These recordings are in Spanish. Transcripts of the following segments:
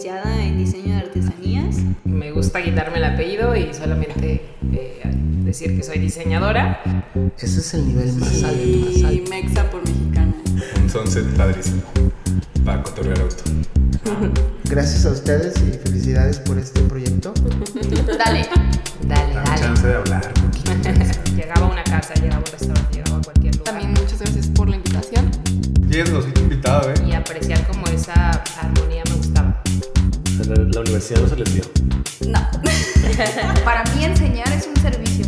licenciada en diseño de artesanías. Me gusta quitarme el apellido y solamente decir que soy diseñadora. Ese es el nivel más alto. Y mexa por mexicana. Un sunset padrísimo para cotorrear a gusto. Gracias a ustedes y felicidades por este proyecto. Dale. Dame chance de hablar. Llegaba a una casa, llegaba a un restaurante, llegaba a cualquier lugar. También muchas gracias por la invitación. Yes, nos he invitado, Y apreciar como esa armonía me gustaba. La universidad no se les dio. No. Para mí enseñar es un servicio.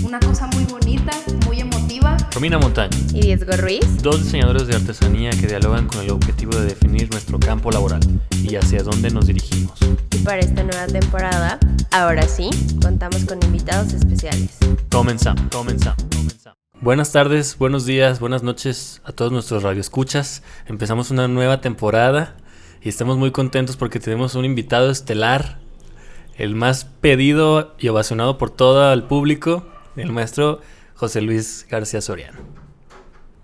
Una cosa muy bonita, muy emotiva. Romina Montaño y Diego Ruiz, dos diseñadores de artesanía que dialogan con el objetivo de definir nuestro campo laboral y hacia dónde nos dirigimos. y para esta nueva temporada, ahora sí, contamos con invitados especiales. Comenzamos. Buenas tardes, buenos días, buenas noches a todos nuestros radioescuchas. Empezamos una nueva temporada y estamos muy contentos porque tenemos un invitado estelar, el más pedido y ovacionado por todo el público, el maestro José Luis García Soriano.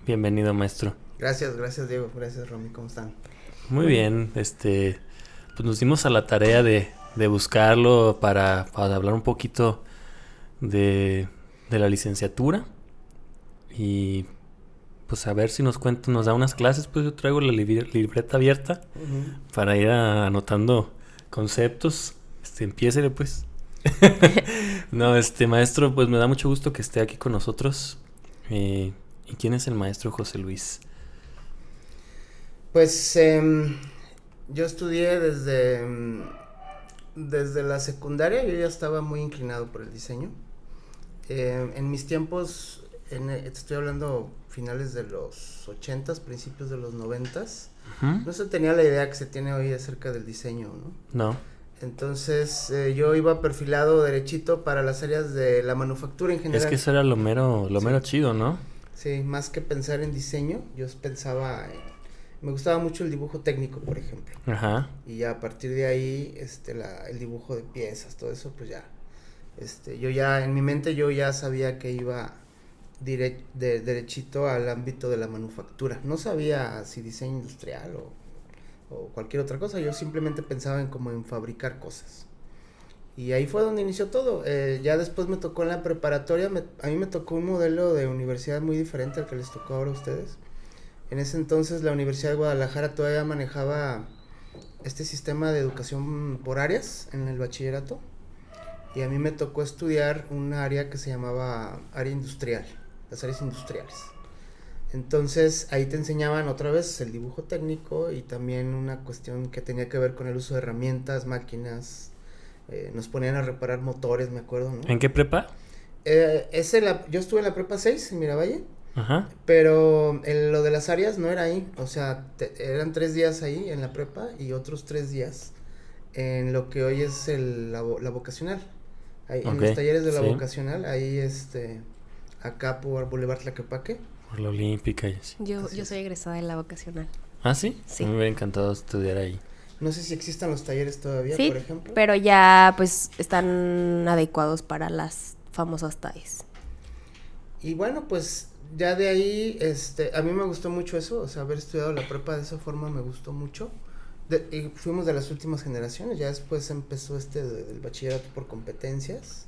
Bienvenido, maestro. Gracias Diego, gracias Romy, ¿cómo están? Muy bien, pues nos dimos a la tarea de buscarlo para hablar un poquito de la licenciatura y pues a ver si nos da unas clases. Pues yo traigo la libreta abierta para ir anotando conceptos. Empiécele pues. No, maestro, pues me da mucho gusto que esté aquí con nosotros. ¿Y quién es el maestro José Luis? Pues yo estudié desde la secundaria. Yo ya estaba muy inclinado por el diseño. En mis tiempos, te estoy hablando finales de los 80s, principios de los 90s, no se tenía la idea que se tiene hoy acerca del diseño, ¿no? No. Entonces yo iba perfilado derechito para las áreas de la manufactura en general. Es que eso era lo mero chido, ¿no? Sí, más que pensar en diseño, yo pensaba me gustaba mucho el dibujo técnico, por ejemplo. Ajá. Y ya a partir de ahí, el dibujo de piezas, todo eso, pues ya, yo ya, en mi mente yo ya sabía que iba derechito al ámbito de la manufactura. No sabía si diseño industrial o cualquier otra cosa, yo simplemente pensaba en fabricar cosas. Y ahí fue donde inició todo. Ya después me tocó en la preparatoria, a mí me tocó un modelo de universidad muy diferente al que les tocó ahora a ustedes. En ese entonces la Universidad de Guadalajara todavía manejaba este sistema de educación por áreas en el bachillerato. Y a mí me tocó estudiar un área que se llamaba área industrial, las áreas industriales. Entonces ahí te enseñaban otra vez el dibujo técnico y también una cuestión que tenía que ver con el uso de herramientas, máquinas. Nos ponían a reparar motores, me acuerdo, ¿no? ¿En qué prepa? Yo estuve en la prepa 6 en Miravalle. Ajá. Pero lo de las áreas no era ahí, o sea, eran 3 días ahí en la prepa y otros 3 días en lo que hoy es la vocacional. Ahí, okay. En los talleres de la vocacional, ahí acá por Boulevard Tlaquepaque. Por la Olímpica y así. Yo soy egresada de la vocacional. ¿Ah, sí? Sí. Me hubiera encantado estudiar ahí. No sé si existan los talleres todavía, sí, por ejemplo. Pero ya pues están adecuados para las famosas TAEs. Y bueno, pues ya de ahí, a mí me gustó mucho eso, o sea, haber estudiado la prepa de esa forma me gustó mucho. Y fuimos de las últimas generaciones, ya después empezó del bachillerato por competencias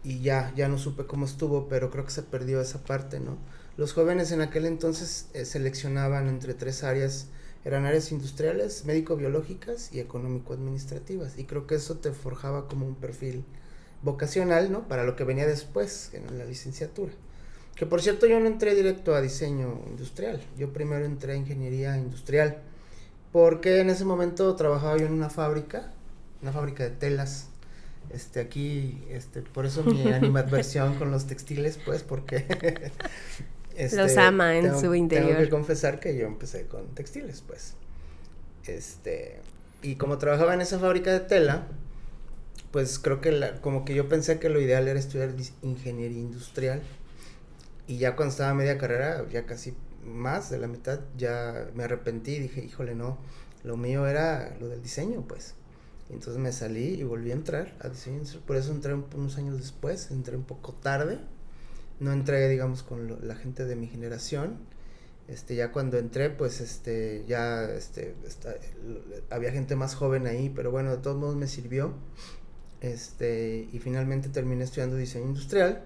y ya no supe cómo estuvo, pero creo que se perdió esa parte, ¿no? Los jóvenes en aquel entonces seleccionaban entre 3 áreas, eran áreas industriales, médico-biológicas y económico-administrativas, y creo que eso te forjaba como un perfil vocacional, ¿no? Para lo que venía después en la licenciatura. Que por cierto yo no entré directo a diseño industrial, yo primero entré a ingeniería industrial, porque en ese momento trabajaba yo en una fábrica de telas, por eso mi animadversión con los textiles, pues, porque los ama en su interior. Tengo que confesar que yo empecé con textiles, pues, y como trabajaba en esa fábrica de tela, pues creo que como que yo pensé que lo ideal era estudiar ingeniería industrial. Y ya cuando estaba a media carrera, ya casi más de la mitad, ya me arrepentí y dije, híjole, no, lo mío era lo del diseño, pues. Y entonces me salí y volví a entrar a diseño industrial. Por eso entré unos años después, entré un poco tarde. No entré, digamos, con la gente de mi generación. Ya cuando entré, pues, había gente más joven ahí, pero bueno, de todos modos me sirvió. Y finalmente terminé estudiando diseño industrial.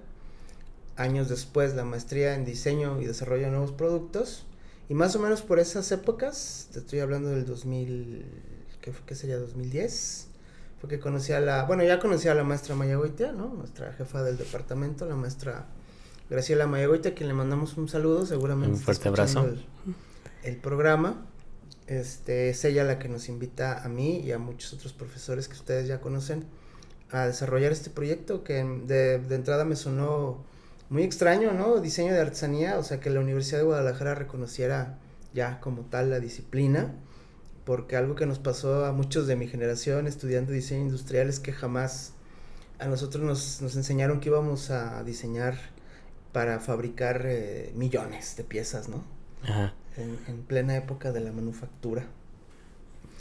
Años después, la maestría en diseño y desarrollo de nuevos productos. Y más o menos por esas épocas, te estoy hablando del 2000, ¿qué sería? 2010. Fue que conocí ya conocía a la maestra Mayagoitia, ¿no? Nuestra jefa del departamento, la maestra Graciela Mayagoitia, a quien le mandamos un saludo, seguramente. Un fuerte abrazo. El programa. Es ella la que nos invita a mí y a muchos otros profesores que ustedes ya conocen a desarrollar este proyecto que de entrada me sonó muy extraño, ¿no? Diseño de artesanía, o sea, que la Universidad de Guadalajara reconociera ya como tal la disciplina, porque algo que nos pasó a muchos de mi generación estudiando diseño industrial es que jamás a nosotros nos enseñaron que íbamos a diseñar para fabricar millones de piezas, ¿no? Ajá. En plena época de la manufactura.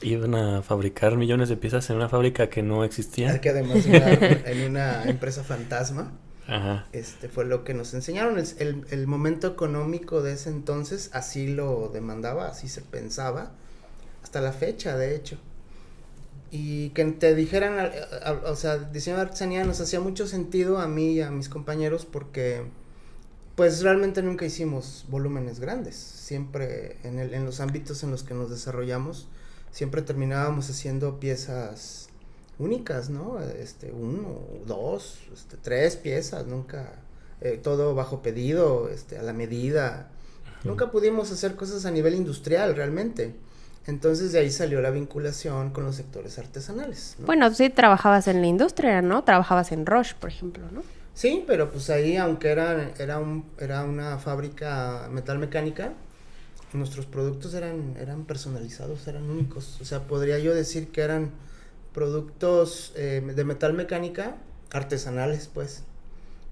Iban a fabricar millones de piezas en una fábrica que no existía. Que además era en una empresa fantasma. Ajá. Fue lo que nos enseñaron. El momento económico de ese entonces así lo demandaba, así se pensaba, hasta la fecha, de hecho. Y que te dijeran, o sea, diseño de artesanía nos hacía mucho sentido a mí y a mis compañeros porque, pues, realmente nunca hicimos volúmenes grandes. Siempre en los ámbitos en los que nos desarrollamos, siempre terminábamos haciendo piezas únicas, ¿no? 1, 2, 3 piezas, nunca, todo bajo pedido, a la medida. Nunca pudimos hacer cosas a nivel industrial, realmente. Entonces de ahí salió la vinculación con los sectores artesanales, ¿no? Bueno, sí trabajabas en la industria, ¿no? Trabajabas en Roche, por ejemplo, ¿no? Sí, pero pues ahí, aunque era una fábrica metalmecánica, nuestros productos eran personalizados, eran únicos. O sea, podría yo decir que eran productos de metalmecánica artesanales, pues,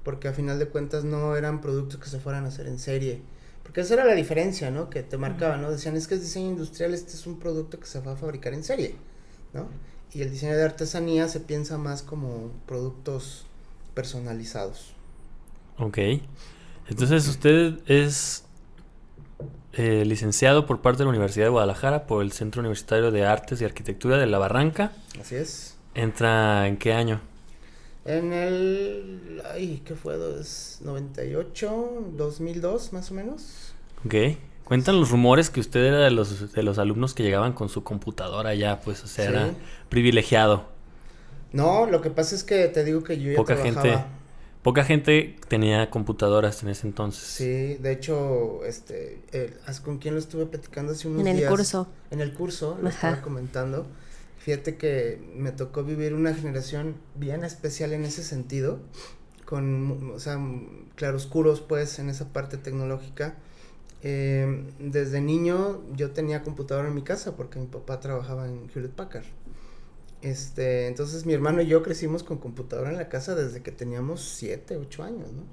porque a final de cuentas no eran productos que se fueran a hacer en serie, porque esa era la diferencia, ¿no? Que te marcaban, ¿no? Decían, es que es diseño industrial, este es un producto que se va a fabricar en serie, ¿no? Y el diseño de artesanía se piensa más como productos personalizados. Ok. Entonces usted es licenciado por parte de la Universidad de Guadalajara por el Centro Universitario de Artes y Arquitectura de La Barranca. Así es. ¿Entra en qué año? En el... ¿qué fue? 98, 2002 más o menos. Ok. Cuentan los rumores que usted era de los alumnos que llegaban con su computadora ya, pues, o sea, Sí. era privilegiado. No, lo que pasa es que te digo que yo ya trabajaba. Poca gente tenía computadoras en ese entonces. Sí, de hecho, ¿con quién lo estuve platicando hace unos días? En el curso. En el curso, lo estaba comentando. Fíjate que me tocó vivir una generación bien especial en ese sentido, con, o sea, claroscuros, pues, en esa parte tecnológica. Desde niño yo tenía computadora en mi casa porque mi papá trabajaba en Hewlett Packard. Entonces mi hermano y yo crecimos con computadora en la casa desde que teníamos 7, 8 años, ¿no?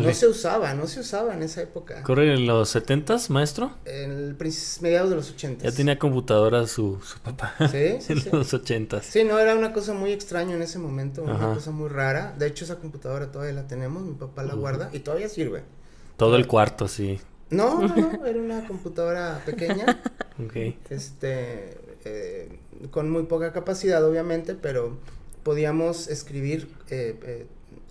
No se usaba en esa época. ¿Corre en los 70s, maestro? En mediados de los 80s. Ya tenía computadora su papá. Sí, en los 80s. Sí, no, era una cosa muy extraña en ese momento, Ajá. una cosa muy rara. De hecho, esa computadora todavía la tenemos, mi papá la guarda y todavía sirve. Todo el cuarto, sí. No, era una computadora pequeña. Ok. Con muy poca capacidad, obviamente, pero podíamos escribir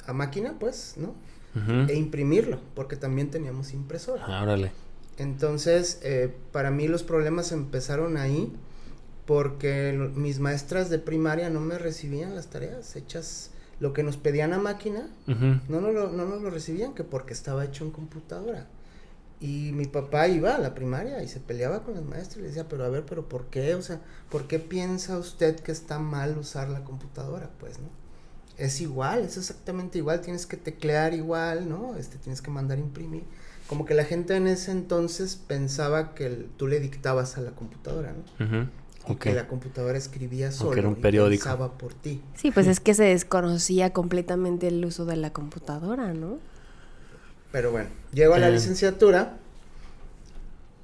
a máquina, pues, ¿no? Uh-huh. E imprimirlo, porque también teníamos impresora. Ah, órale. Entonces, para mí los problemas empezaron ahí, porque mis maestras de primaria no me recibían las tareas hechas, lo que nos pedían a máquina, Uh-huh. no nos lo recibían, que porque estaba hecho en computadora. Y mi papá iba a la primaria y se peleaba con las maestras y le decía, pero ¿por qué? O sea, ¿por qué piensa usted que está mal usar la computadora? Pues, ¿no? Es igual, es exactamente igual, tienes que teclear igual, ¿no? Tienes que mandar imprimir. Como que la gente en ese entonces pensaba que tú le dictabas a la computadora, ¿no? Uh-huh. Y Ok. que la computadora escribía solo era un y periódico. pensaba por ti. Sí, pues es que se desconocía completamente el uso de la computadora, ¿no? Pero bueno, llego a la licenciatura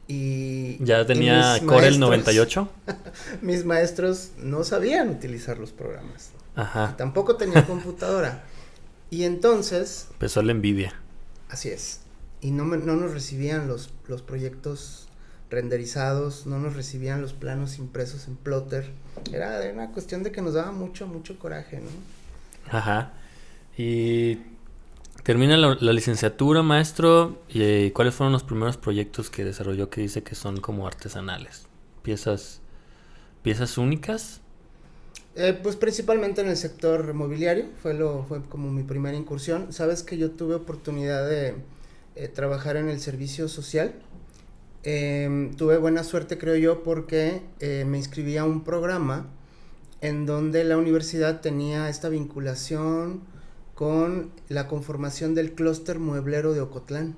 y... ¿Ya tenía mis Corel maestros- 98? Mis maestros no sabían utilizar los programas. Ajá. Tampoco tenía computadora. Y entonces, Empezó la envidia. así es. y no nos recibían los proyectos renderizados, no nos recibían los planos impresos en plotter. Era una cuestión de que nos daba mucho coraje, ¿no? Ajá. Y termina la licenciatura, maestro, y ¿cuáles fueron los primeros proyectos que desarrolló que dice que son como artesanales? ¿Piezas únicas? Pues principalmente en el sector mobiliario, fue como mi primera incursión. Sabes que yo tuve oportunidad de trabajar en el servicio social. Tuve buena suerte, creo yo, porque me inscribí a un programa en donde la universidad tenía esta vinculación con la conformación del clúster mueblero de Ocotlán.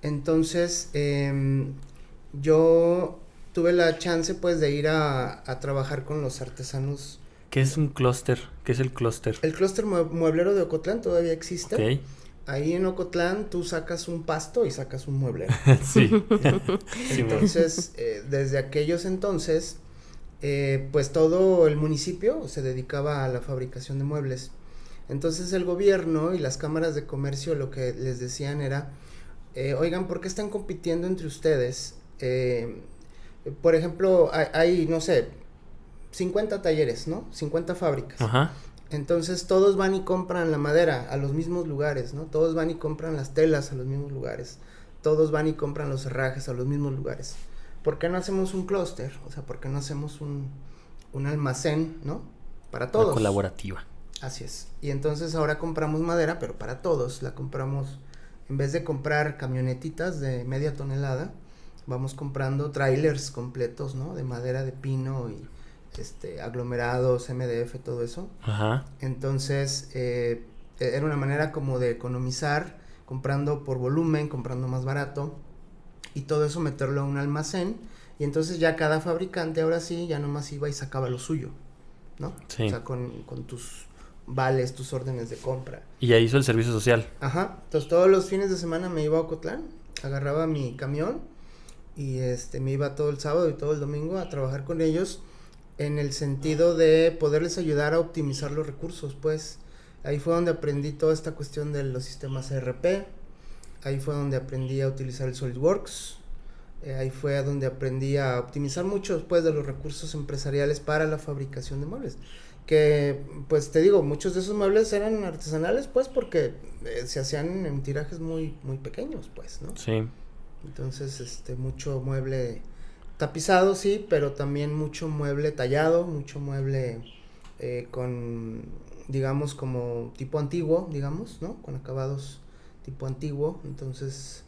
Entonces, yo tuve la chance, pues, de ir a trabajar con los artesanos. ¿Qué es un clúster? ¿Qué es el clúster? El clúster mueblero de Ocotlán todavía existe. Ok. Ahí en Ocotlán tú sacas un pasto y sacas un mueblero. Sí. Entonces, desde aquellos entonces, pues todo el municipio se dedicaba a la fabricación de muebles. Entonces el gobierno y las cámaras de comercio lo que les decían era, oigan, ¿por qué están compitiendo entre ustedes? Por ejemplo, hay, no sé, 50 talleres, ¿no? 50 fábricas. Ajá. Entonces todos van y compran la madera a los mismos lugares, ¿no? Todos van y compran las telas a los mismos lugares. Todos van y compran los herrajes a los mismos lugares. ¿Por qué no hacemos un clúster? O sea, ¿por qué no hacemos un almacén, ¿no? Para todos. Una colaborativa. Así es. Y entonces ahora compramos madera, pero para todos. La compramos, en vez de comprar camionetitas de media tonelada, vamos comprando trailers completos, ¿no? De madera de pino y aglomerados, MDF, todo eso. Ajá. Entonces, era una manera como de economizar, comprando por volumen, comprando más barato, y todo eso meterlo a un almacén, y entonces ya cada fabricante ahora sí, ya nomás iba y sacaba lo suyo, ¿no? Sí. O sea, con tus vales, tus órdenes de compra. Y ahí hizo el servicio social. Ajá, entonces todos los fines de semana me iba a Ocotlán, agarraba mi camión, y me iba todo el sábado y todo el domingo a trabajar con ellos, en el sentido de poderles ayudar a optimizar los recursos, pues. Ahí fue donde aprendí toda esta cuestión de los sistemas ERP, ahí fue donde aprendí a utilizar el SolidWorks, ahí fue donde aprendí a optimizar muchos, pues, de los recursos empresariales para la fabricación de muebles. Que, pues, te digo, muchos de esos muebles eran artesanales, pues, porque se hacían en tirajes muy pequeños, pues, ¿no? Sí. Entonces, mucho mueble tapizado, sí, pero también mucho mueble tallado, mucho mueble con, digamos, como tipo antiguo, digamos, ¿no? Con acabados tipo antiguo. Entonces,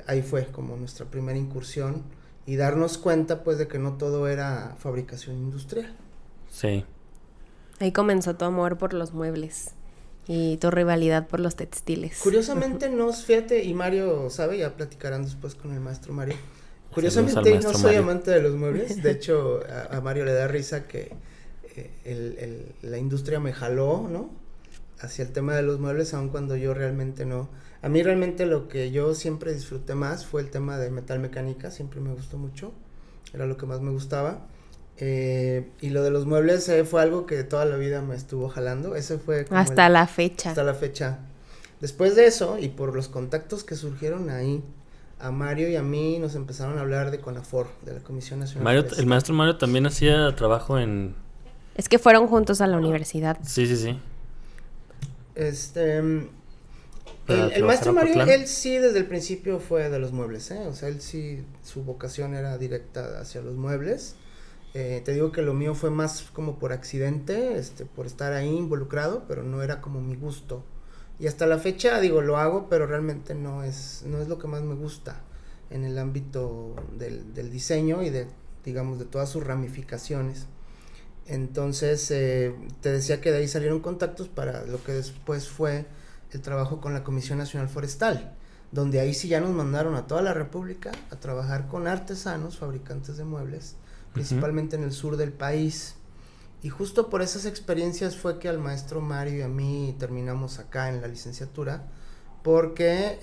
ahí fue como nuestra primera incursión y darnos cuenta, pues, de que no todo era fabricación industrial. Sí. Ahí comenzó tu amor por los muebles y tu rivalidad por los textiles. Curiosamente, fíjate, y Mario sabe, ya platicarán después con el maestro Mario. Curiosamente maestro no soy Mario. amante de los muebles, de hecho a Mario le da risa que la industria me jaló, ¿no? Hacia el tema de los muebles, aun cuando yo realmente no. A mí realmente lo que yo siempre disfruté más fue el tema de metalmecánica, siempre me gustó mucho, era lo que más me gustaba. Y lo de los muebles fue algo que toda la vida me estuvo jalando, ese fue como hasta la fecha. Hasta la fecha. Después de eso, y por los contactos que surgieron ahí, a Mario y a mí nos empezaron a hablar de CONAFOR, de la Comisión Nacional Mario, Forestal. el maestro Mario también hacía trabajo en... Es que fueron juntos a la universidad. Sí. El maestro Mario, Ocotlán. él sí desde el principio fue de los muebles, o sea, él sí, su vocación era directa hacia los muebles. Te digo que lo mío fue más como por accidente, por estar ahí involucrado, pero no era como mi gusto. Y hasta la fecha, digo, lo hago, pero realmente no es lo que más me gusta en el ámbito del diseño y de todas sus ramificaciones. Entonces, te decía que de ahí salieron contactos para lo que después fue el trabajo con la Comisión Nacional Forestal, donde ahí sí ya nos mandaron a toda la República a trabajar con artesanos, fabricantes de muebles, principalmente en el sur del país. Y justo por esas experiencias fue que al maestro Mario y a mí terminamos acá en la licenciatura, porque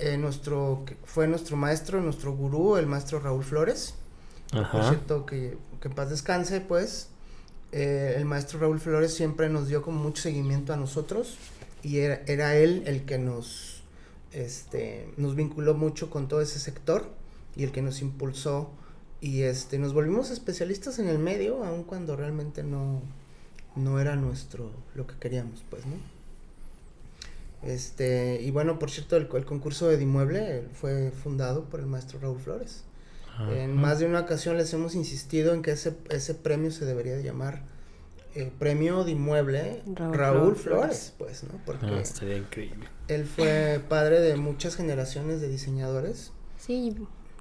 fue nuestro maestro, nuestro gurú, el maestro Raúl Flores. Ajá. Por cierto, que en paz descanse, pues. El maestro Raúl Flores siempre nos dio como mucho seguimiento a nosotros, y era él el que nos nos vinculó mucho con todo ese sector y el que nos impulsó y nos volvimos especialistas en el medio, aun cuando realmente no era lo que queríamos, pues, ¿no? Y bueno, por cierto, el concurso de Dimueble fue fundado por el maestro Raúl Flores. En más de una ocasión les hemos insistido en que ese premio se debería de llamar Premio Dimueble Raúl Flores, pues, ¿no? Porque estaría increíble. Él fue padre de muchas generaciones de diseñadores. Sí,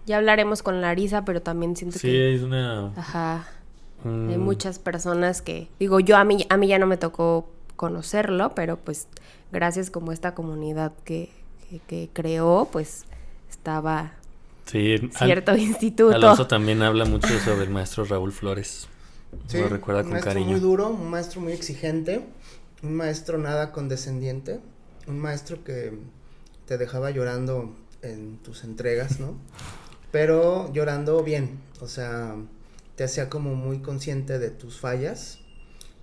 ya hablaremos con Larisa, pero también siento Sí, que... es una... Ajá. Hay muchas personas que... Digo, a mí ya no me tocó conocerlo, pero pues gracias como esta comunidad que creó, pues estaba Sí, cierto instituto. Alonso también habla mucho sobre el maestro Raúl Flores. Sí, Lo recuerda con un maestro cariño. muy duro, un maestro muy exigente, un maestro nada condescendiente, un maestro que te dejaba llorando en tus entregas, ¿no? Pero llorando bien, o sea, te hacía como muy consciente de tus fallas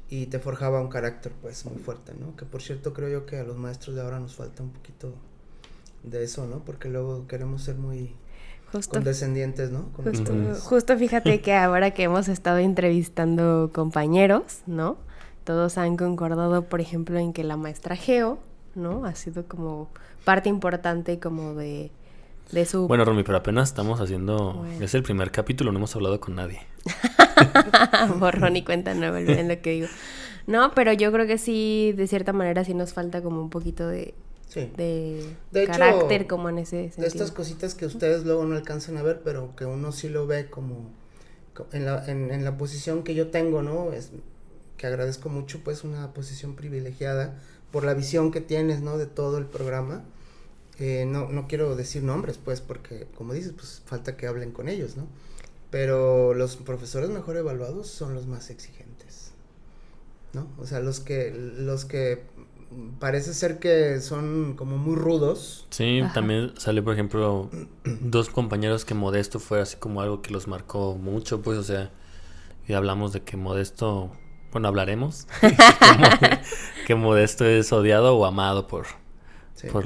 y te forjaba un carácter pues muy fuerte, ¿no? Que por cierto creo yo que a los maestros de ahora nos falta un poquito de eso, ¿no? Porque luego queremos ser muy condescendientes, ¿no? Con los jóvenes. Justo fíjate que ahora que hemos estado entrevistando compañeros, ¿no? Todos han concordado, por ejemplo, en que la maestra Geo, ¿no? Ha sido como parte importante como de su... Bueno, Romy, pero apenas estamos haciendo... Bueno. Es el primer capítulo, no hemos hablado con nadie. Borrón y cuenta nueva, olviden lo que digo. No, pero yo creo que sí, de cierta manera sí nos falta como un poquito de hecho, carácter como en ese sentido. De estas cositas que ustedes luego no alcanzan a ver, pero que uno sí lo ve como en la posición que yo tengo, ¿no? Es que agradezco mucho, pues, una posición privilegiada por la visión que tienes, ¿no? De todo el programa. No quiero decir nombres, pues, porque, como dices, pues, falta que hablen con ellos, ¿no? Pero los profesores mejor evaluados son los más exigentes, ¿no? O sea, los que parece ser que son como muy rudos. Sí, Ajá. También salió, por ejemplo, 2 compañeros que Modesto fue así como algo que los marcó mucho, pues, o sea, y hablamos de que Modesto, bueno, hablaremos, que Modesto es odiado o amado por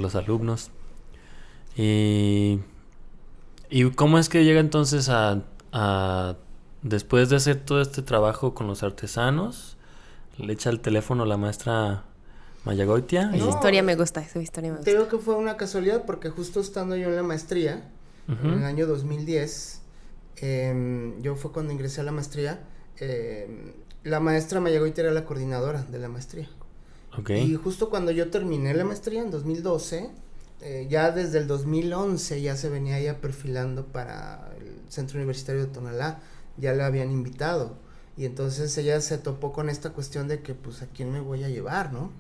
los alumnos. Y ¿cómo es que llega entonces a después de hacer todo este trabajo con los artesanos, le echa el teléfono a la maestra Mayagoitia? Esa No. historia me gusta, Te digo que fue una casualidad porque justo estando yo en la maestría, en el año 2010, yo fue cuando ingresé a la maestría, la maestra Mayagoitia era la coordinadora de la maestría. Okay. Y justo cuando yo terminé la maestría en 2012, ya desde el 2011 ya se venía ella perfilando para el Centro Universitario de Tonalá, ya la habían invitado. Y entonces ella se topó con esta cuestión de que, pues, ¿a quién me voy a llevar, no?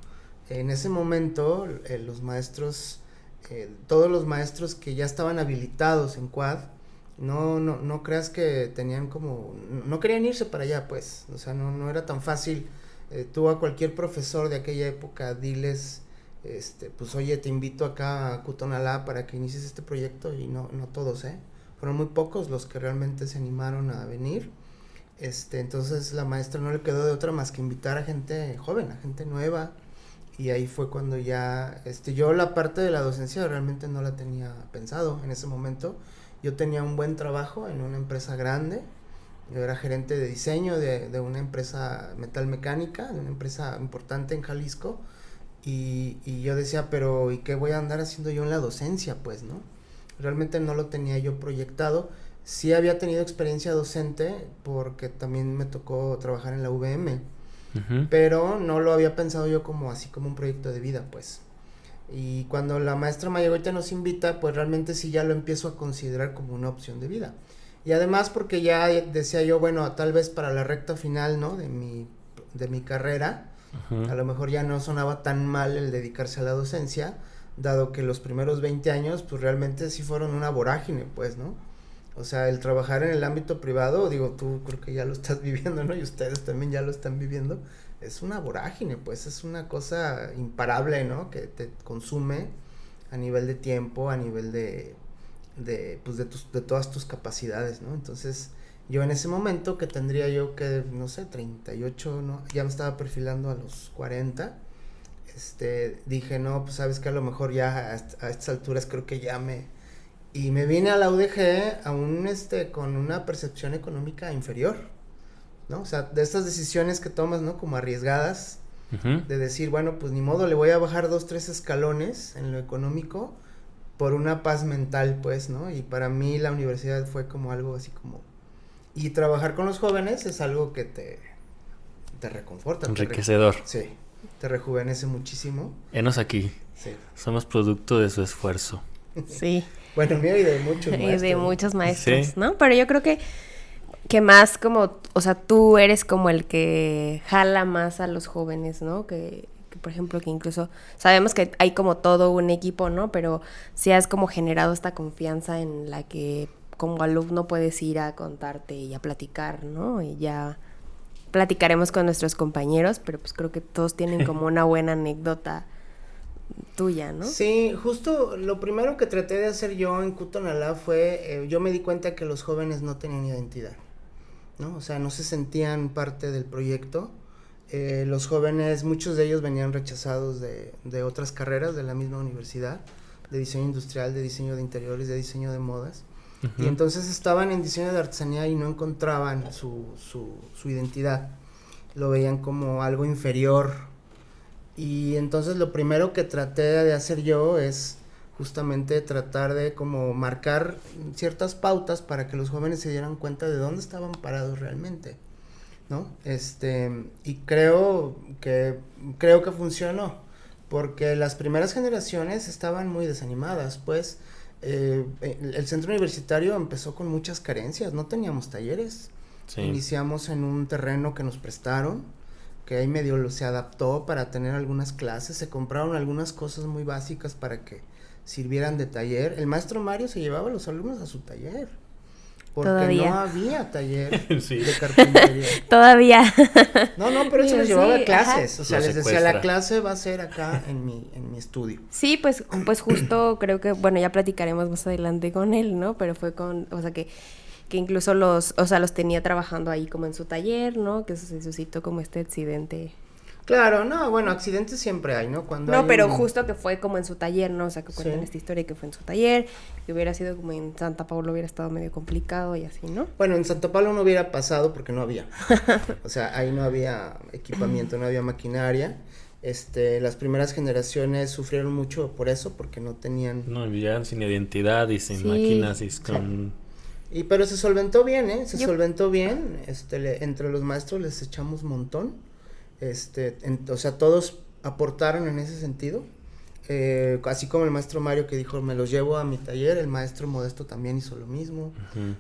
En ese momento, los maestros, todos los maestros que ya estaban habilitados en Quad, no creas que tenían como, no querían irse para allá, pues, o sea, no era tan fácil. Tú a cualquier profesor de aquella época, diles, pues, oye, te invito acá a Cutonalá para que inicies este proyecto, y no todos, fueron muy pocos los que realmente se animaron a venir. Entonces la maestra no le quedó de otra más que invitar a gente joven, a gente nueva, y ahí fue cuando ya, yo la parte de la docencia realmente no la tenía pensado en ese momento. Yo tenía un buen trabajo en una empresa grande, yo era gerente de diseño de una empresa metalmecánica, de una empresa importante en Jalisco, y yo decía, pero ¿y qué voy a andar haciendo yo en la docencia? Pues, ¿no? Realmente no lo tenía yo proyectado. Sí había tenido experiencia docente porque también me tocó trabajar en la UVM, pero no lo había pensado yo como así como un proyecto de vida, pues. Y cuando la maestra Mayagoitia nos invita, pues realmente sí ya lo empiezo a considerar como una opción de vida. Y además porque ya decía yo, bueno, tal vez para la recta final, ¿no? de mi carrera, a lo mejor ya no sonaba tan mal el dedicarse a la docencia, dado que los primeros 20 años, pues realmente sí fueron una vorágine, pues, ¿no? O sea, el trabajar en el ámbito privado, digo, tú creo que ya lo estás viviendo, ¿no? Y ustedes también ya lo están viviendo. Es una vorágine, pues, es una cosa imparable, ¿no? Que te consume a nivel de tiempo, a nivel de todas tus capacidades, ¿no? Entonces, yo en ese momento que tendría yo que, no sé, 38, ¿no? Ya me estaba perfilando a los 40, dije, no, pues sabes que a lo mejor ya a estas alturas creo que ya y me vine a la UDG aún con una percepción económica inferior, ¿no? O sea, de estas decisiones que tomas, ¿no? Como arriesgadas, de decir, bueno, pues ni modo, le voy a bajar 2, 3 escalones en lo económico por una paz mental, pues, ¿no? Y para mí la universidad fue como algo así como... Y trabajar con los jóvenes es algo que te reconforta. Enriquecedor. Sí, te rejuvenece muchísimo. Henos aquí. Sí. Somos producto de su esfuerzo. Sí. Bueno, mío y de muchos maestros. Y de muchos maestros, Sí. ¿no? Pero yo creo que más como, o sea, tú eres como el que jala más a los jóvenes, ¿no? Que por ejemplo, que incluso sabemos que hay como todo un equipo, ¿no? Pero sí has como generado esta confianza en la que como alumno puedes ir a contarte y a platicar, ¿no? Y ya platicaremos con nuestros compañeros, pero pues creo que todos tienen como una buena anécdota tuya, ¿no? Sí, justo lo primero que traté de hacer yo en Cutonalá fue, yo me di cuenta que los jóvenes no tenían identidad, ¿no? O sea, no se sentían parte del proyecto. Los jóvenes, muchos de ellos venían rechazados de otras carreras de la misma universidad, de diseño industrial, de diseño de interiores, de diseño de modas. Y entonces estaban en diseño de artesanía y no encontraban su identidad. Lo veían como algo inferior. Y entonces lo primero que traté de hacer yo es justamente tratar de como marcar ciertas pautas para que los jóvenes se dieran cuenta de dónde estaban parados realmente, ¿no? Y creo que funcionó, porque las primeras generaciones estaban muy desanimadas, pues el centro universitario empezó con muchas carencias, no teníamos talleres. Sí. Iniciamos en un terreno que nos prestaron, que ahí medio se adaptó para tener algunas clases, se compraron algunas cosas muy básicas para que sirvieran de taller. El maestro Mario se llevaba a los alumnos a su taller, porque todavía no había taller sí. de carpintería. Todavía. No, pero él se los llevaba a clases, ajá. O sea, les decía, la clase va a ser acá en mi estudio. Sí, pues justo creo que, bueno, ya platicaremos más adelante con él, ¿no? Pero fue o sea, que incluso los tenía trabajando ahí como en su taller, ¿no? Que se suscitó como este accidente. Claro, no, bueno, accidentes siempre hay, ¿no? Pero justo que fue como en su taller, ¿no? O sea, que cuentan esta historia que fue en su taller, que hubiera sido como en Santa Paula hubiera estado medio complicado y así, ¿no? Bueno, en Santa Paula no hubiera pasado porque no había. O sea, ahí no había equipamiento, no había maquinaria. Las primeras generaciones sufrieron mucho por eso, porque no tenían... No, vivían sin identidad y sin máquinas y con... Pero se solventó bien, solventó bien. Entre los maestros les echamos un montón. O sea, todos aportaron en ese sentido. Así como el maestro Mario que dijo, me los llevo a mi taller, el maestro Modesto también hizo lo mismo.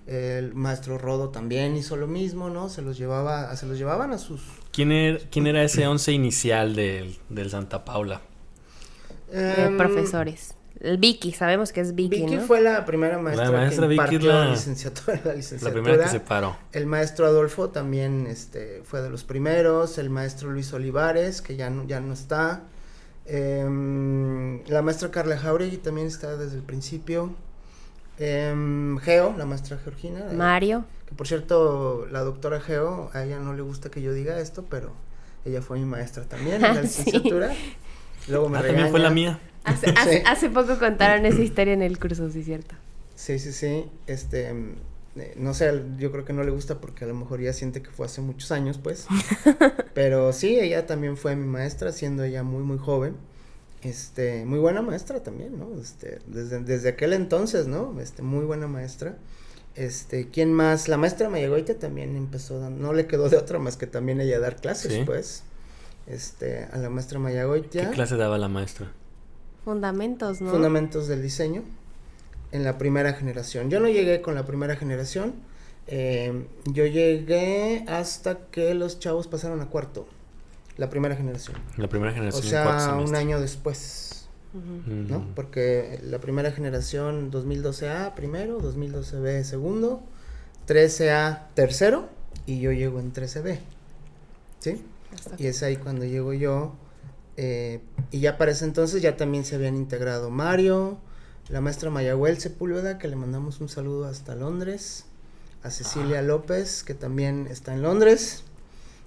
El maestro Rodo también hizo lo mismo, ¿no? Se los llevaban a sus... ¿Quién era ese 11 inicial del Santa Paula? Profesores. El Vicky, sabemos que es Vicky, Vicky, ¿no? fue la primera maestra que impartió la licenciatura. La primera que se paró. El maestro Adolfo también fue de los primeros. El maestro Luis Olivares, que ya no está. La maestra Carla Jauregui también está desde el principio. Geo, la maestra Georgina. Mario. Que por cierto, la doctora Geo, a ella no le gusta que yo diga esto, pero ella fue mi maestra también en la licenciatura. Sí. Luego me regaña. También fue la mía. Hace poco contaron esa historia en el curso, sí, cierto. Sí. No sé, yo creo que no le gusta porque a lo mejor ya siente que fue hace muchos años, pues. Pero sí, ella también fue mi maestra, siendo ella muy, muy joven. Muy buena maestra también, ¿no? Desde aquel entonces, ¿no? Muy buena maestra. ¿Quién más? La maestra Mayagoite también empezó, no le quedó de otra más que también ella dar clases, ¿sí? Pues. A la maestra Mayagoite. ¿Qué clase daba la maestra? Fundamentos, ¿no? Fundamentos del diseño en la primera generación. Yo no llegué con la primera generación, yo llegué hasta que los chavos pasaron a cuarto, la primera generación. La primera generación. O sea, un año después, ¿no? Porque la primera generación 2012A primero, 2012B segundo, 13A tercero y yo llego en 13B, ¿sí? Y es ahí cuando llego yo. Y ya para ese entonces ya también se habían integrado Mario, la maestra Mayagüel Sepúlveda, que le mandamos un saludo hasta Londres, a Cecilia López, que también está en Londres,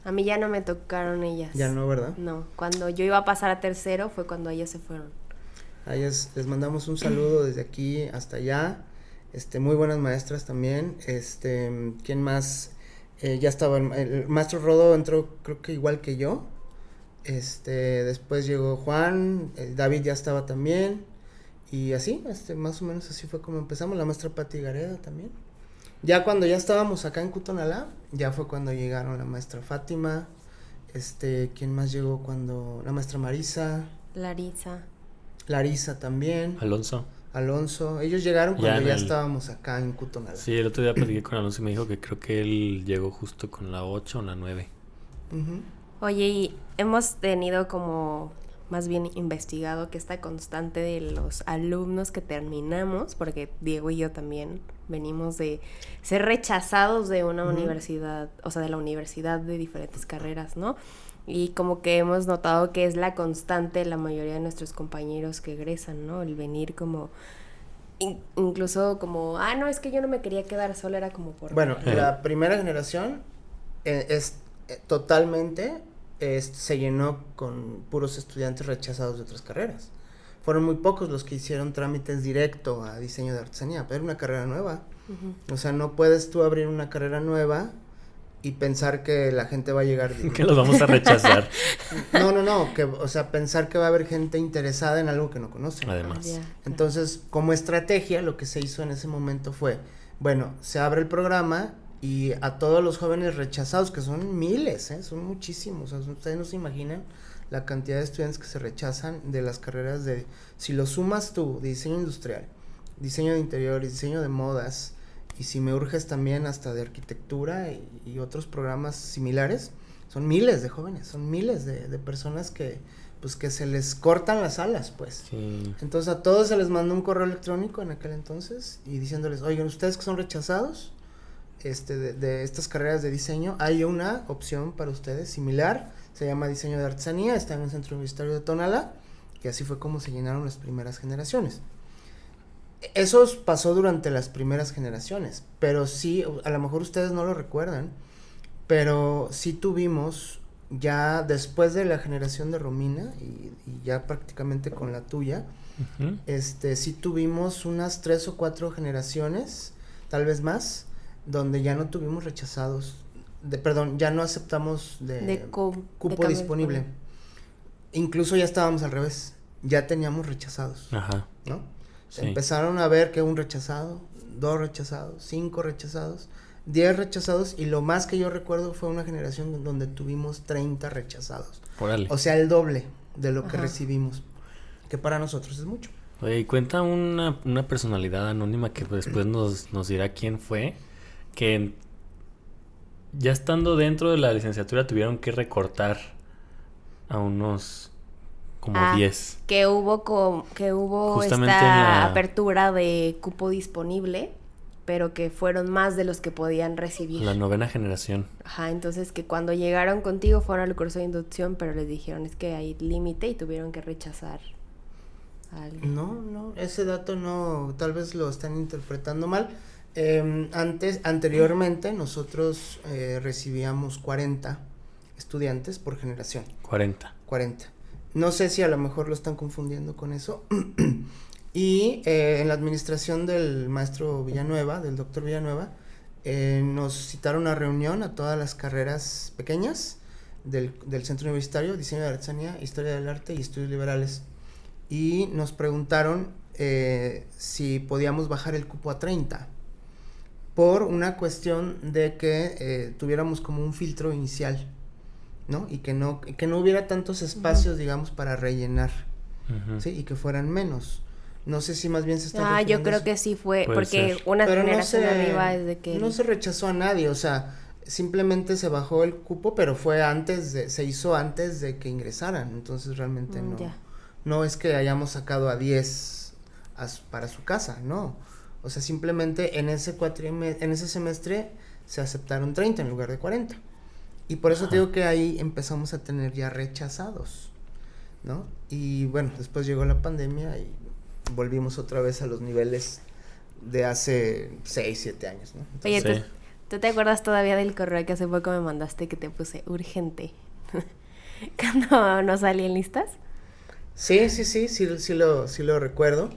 A mí ya no me tocaron ellas. Ya no, ¿verdad? No, cuando yo iba a pasar a tercero fue cuando ellas se fueron. A ellas les mandamos un saludo desde aquí hasta allá. Muy buenas maestras también. ¿Quién más? Ya estaba el maestro Rodo, entró creo que igual que yo. Después llegó Juan, David ya estaba también. Y así, más o menos así fue como empezamos. La maestra Pati Gareda también. Ya cuando ya estábamos acá en Cutonalá, ya fue cuando llegaron la maestra Fátima. ¿Quién más llegó cuando? La maestra Marisa. Larisa también. Alonso, ellos llegaron cuando ya estábamos acá en Cutonalá. Sí, el otro día platiqué con Alonso y me dijo que creo que él llegó justo con la 8 o la 9. Uh-huh. Oye, y hemos tenido como, más bien investigado que esta constante de los alumnos que terminamos, porque Diego y yo también venimos de ser rechazados de una universidad, o sea, de la universidad de diferentes carreras, ¿no? Y como que hemos notado que es la constante la mayoría de nuestros compañeros que egresan, ¿no? El venir como, incluso como, no, es que yo no me quería quedar sola, era como por... Bueno, la primera generación totalmente se llenó con puros estudiantes rechazados de otras carreras. Fueron muy pocos los que hicieron trámites directo a diseño de artesanía, pero era una carrera nueva. Uh-huh. O sea, no puedes tú abrir una carrera nueva y pensar que la gente va a llegar... Que los vamos a rechazar. No, o sea, pensar que va a haber gente interesada en algo que no conocen. Además. Entonces, como estrategia, lo que se hizo en ese momento fue, bueno, se abre el programa y a todos los jóvenes rechazados, que son miles, son muchísimos, o sea, ustedes no se imaginan la cantidad de estudiantes que se rechazan de las carreras de... Si lo sumas tú, de diseño industrial, diseño de interiores, diseño de modas... Y si me urges también hasta de arquitectura y otros programas similares, son miles de jóvenes, son miles de personas que se les cortan las alas, pues. Sí. Entonces a todos se les mandó un correo electrónico en aquel entonces y diciéndoles, oigan, ustedes que son rechazados de estas carreras de diseño, hay una opción para ustedes similar, se llama diseño de artesanía, está en el Centro Universitario de Tonalá, y así fue como se llenaron las primeras generaciones. Eso pasó durante las primeras generaciones, pero sí, a lo mejor ustedes no lo recuerdan, pero sí tuvimos, ya después de la generación de Romina, y ya prácticamente con la tuya, uh-huh. Sí tuvimos unas 3 o 4 generaciones, tal vez más, donde ya no tuvimos rechazados, ya no aceptamos cupo disponible. Incluso ya estábamos al revés, ya teníamos rechazados, ajá. ¿no? Sí. Empezaron a ver que un rechazado, 2 rechazados, 5 rechazados, 10 rechazados, y lo más que yo recuerdo fue una generación donde tuvimos 30 rechazados. Órale. O sea, el doble de lo que ajá. recibimos, que para nosotros es mucho. Oye, y cuenta una personalidad anónima que después nos dirá quién fue, que ya estando dentro de la licenciatura tuvieron que recortar a unos... como 10. Que hubo justamente esta apertura de cupo disponible, pero que fueron más de los que podían recibir. La 9ª generación. Ajá, entonces que cuando llegaron contigo fueron al curso de inducción, pero les dijeron es que hay límite y tuvieron que rechazar a alguien. No, ese dato no, tal vez lo están interpretando mal. Anteriormente nosotros recibíamos 40 estudiantes por generación. 40. No sé si a lo mejor lo están confundiendo con eso. Y en la administración del maestro Villanueva, del doctor Villanueva, nos citaron a reunión a todas las carreras pequeñas del centro universitario, diseño de artesanía, historia del arte y estudios liberales. Y nos preguntaron si podíamos bajar el cupo a 30, por una cuestión de que tuviéramos como un filtro inicial, ¿no? Y que no hubiera tantos espacios, digamos, para rellenar, ¿sí? Y que fueran menos. No sé si más bien se está yo creo que sí fue, puede porque ser. una Pero generación arriba es de que... No se rechazó a nadie, o sea, simplemente se bajó el cupo, pero se hizo antes de que ingresaran, entonces realmente no es que hayamos sacado a 10 para su casa, no. O sea, simplemente en ese semestre se aceptaron 30 en lugar de 40. Y por eso te digo que ahí empezamos a tener ya rechazados, ¿no? Y bueno, después llegó la pandemia y volvimos otra vez a los niveles de hace 6, 7 años, ¿no? Oye, Sí. ¿Tú te acuerdas todavía del correo que hace poco me mandaste que te puse urgente? Cuando no salían listas. Sí lo recuerdo.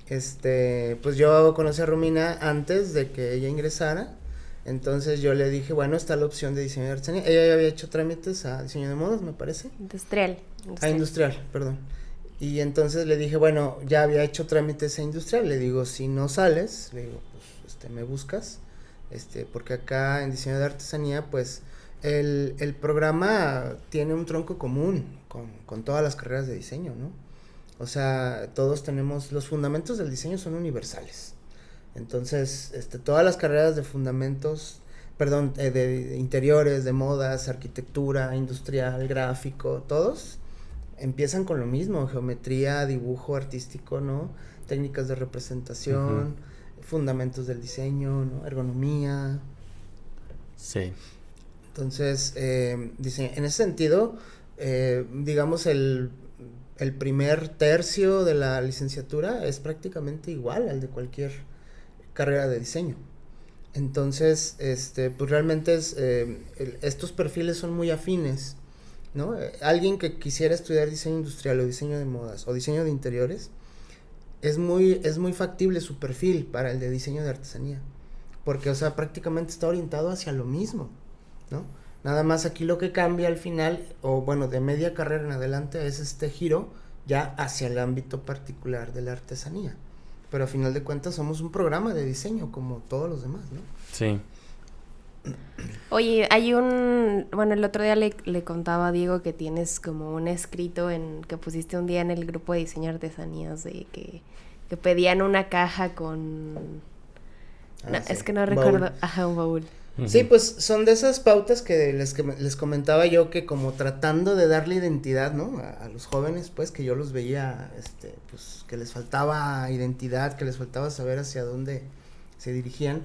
Pues yo conocí a Romina antes de que ella ingresara. Entonces yo le dije, bueno, está la opción de diseño de artesanía. Ella ya había hecho trámites a diseño de modas, me parece. Industrial. Industrial, perdón. Y entonces le dije, bueno, ya había hecho trámites a industrial. Le digo, si no sales, le digo, pues, me buscas. Porque acá en diseño de artesanía, pues, el programa tiene un tronco común con todas las carreras de diseño, ¿no? O sea, todos tenemos, los fundamentos del diseño son universales. Entonces, todas las carreras de fundamentos, de interiores, de modas, arquitectura, industrial, gráfico, todos empiezan con lo mismo, geometría, dibujo artístico, ¿no? Técnicas de representación, fundamentos del diseño, ¿no? Ergonomía. Sí. Entonces, en ese sentido, digamos, el primer tercio de la licenciatura es prácticamente igual al de cualquier carrera de diseño. Entonces, pues realmente estos perfiles son muy afines, ¿no? Alguien que quisiera estudiar diseño industrial o diseño de modas o diseño de interiores, es muy factible su perfil para el de diseño de artesanía, porque, o sea, prácticamente está orientado hacia lo mismo, ¿no? Nada más aquí lo que cambia al final, o bueno, de media carrera en adelante, es este giro ya hacia el ámbito particular de la artesanía. Pero a final de cuentas somos un programa de diseño como todos los demás, ¿no? Sí. Oye, bueno, el otro día le contaba a Diego que tienes como un escrito que pusiste un día en el grupo de diseño de artesanías de que pedían una caja con... no, sí. Es que no Baúl. recuerdo. Ajá, un baúl. Sí, pues son de esas pautas que les comentaba yo, que como tratando de darle identidad, ¿no? A los jóvenes, pues, que yo los veía, pues, que les faltaba identidad, que les faltaba saber hacia dónde se dirigían.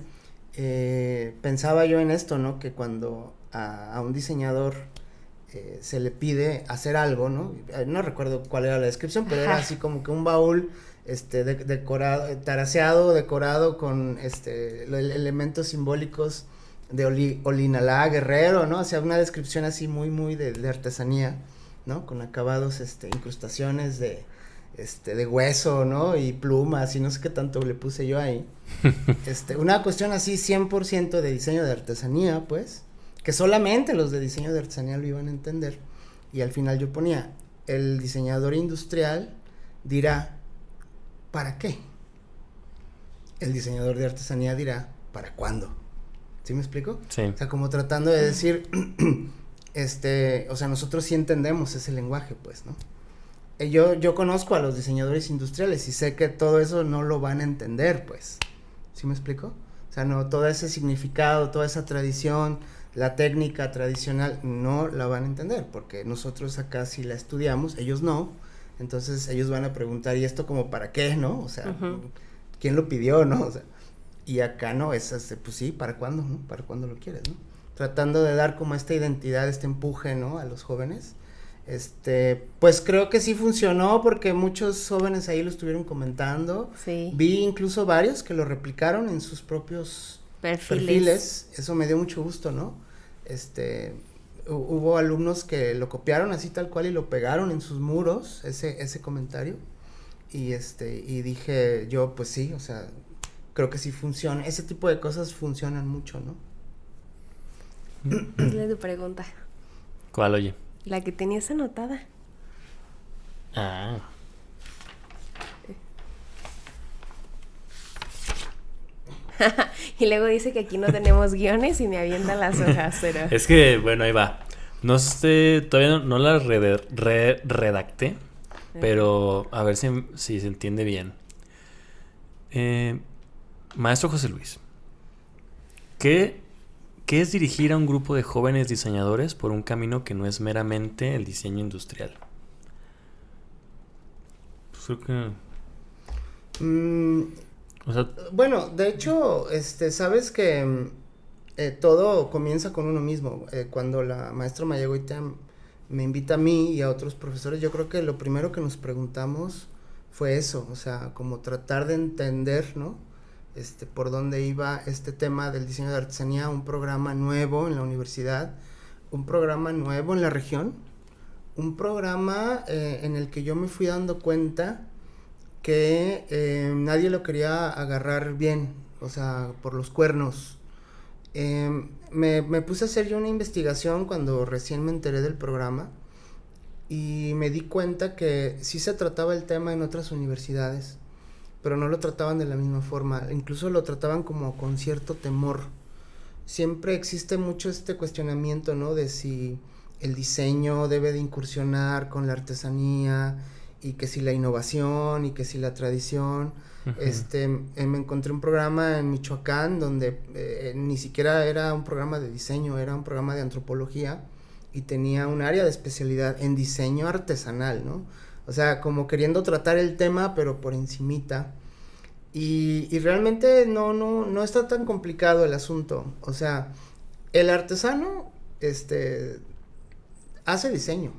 Pensaba yo en esto, ¿no? Que cuando a un diseñador se le pide hacer algo, ¿no? No recuerdo cuál era la descripción, pero era así como que un baúl decorado, taraceado, decorado con elementos simbólicos de Olinalá, Guerrero, ¿no? O sea, una descripción así muy de artesanía, ¿no? Con acabados, incrustaciones de hueso, ¿no? Y plumas y no sé qué tanto le puse yo ahí. Una cuestión así 100% de diseño de artesanía, pues, que solamente los de diseño de artesanía lo iban a entender. Y al final yo ponía, el diseñador industrial dirá, ¿para qué? El diseñador de artesanía dirá, ¿para cuándo? ¿Sí me explico? Sí. O sea, como tratando de decir, o sea, nosotros sí entendemos ese lenguaje, pues, ¿no? Yo conozco a los diseñadores industriales y sé que todo eso no lo van a entender, pues. ¿Sí me explico? O sea, no, todo ese significado, toda esa tradición, la técnica tradicional, no la van a entender, porque nosotros acá sí la estudiamos, ellos no. Entonces ellos van a preguntar, ¿y esto como para qué, no? O sea, ¿quién lo pidió, no? O sea, y acá no, es pues sí, ¿para cuándo, no? ¿Para cuándo lo quieres, no? Tratando de dar como esta identidad, este empuje, ¿no? A los jóvenes. Pues creo que sí funcionó porque muchos jóvenes ahí lo estuvieron comentando. Sí. Vi incluso varios que lo replicaron en sus propios perfiles. Eso me dio mucho gusto, ¿no? Hubo alumnos que lo copiaron así tal cual y lo pegaron en sus muros, ese comentario. Y y dije yo, pues sí, o sea, creo que sí funciona. Ese tipo de cosas funcionan mucho, ¿no? Hazle tu pregunta. ¿Cuál, oye? La que tenías anotada. Ah. Y luego dice que aquí no tenemos guiones y me avienta las hojas, pero... Es que, bueno, ahí va. No sé, todavía no la redacté, pero a ver si se entiende bien. Maestro José Luis, ¿qué es dirigir a un grupo de jóvenes diseñadores por un camino que no es meramente el diseño industrial? Pues creo que... o sea, bueno, de hecho, sabes que todo comienza con uno mismo. Cuando la maestra Mayagoitia me invita a mí y a otros profesores, yo creo que lo primero que nos preguntamos fue eso, o sea, como tratar de entender, ¿no? por dónde iba este tema del diseño de artesanía, un programa nuevo en la universidad, un programa nuevo en la región, un programa en el que yo me fui dando cuenta que nadie lo quería agarrar bien, o sea, por los cuernos. Me puse a hacer yo una investigación cuando recién me enteré del programa y me di cuenta que sí se trataba el tema en otras universidades, pero no lo trataban de la misma forma, incluso lo trataban como con cierto temor. Siempre existe mucho este cuestionamiento, ¿no? De si el diseño debe de incursionar con la artesanía y que si la innovación y que si la tradición. Me encontré un programa en Michoacán donde ni siquiera era un programa de diseño, era un programa de antropología y tenía un área de especialidad en diseño artesanal, ¿no? O sea, como queriendo tratar el tema, pero por encimita. Y realmente no está tan complicado el asunto. O sea, el artesano, hace diseño,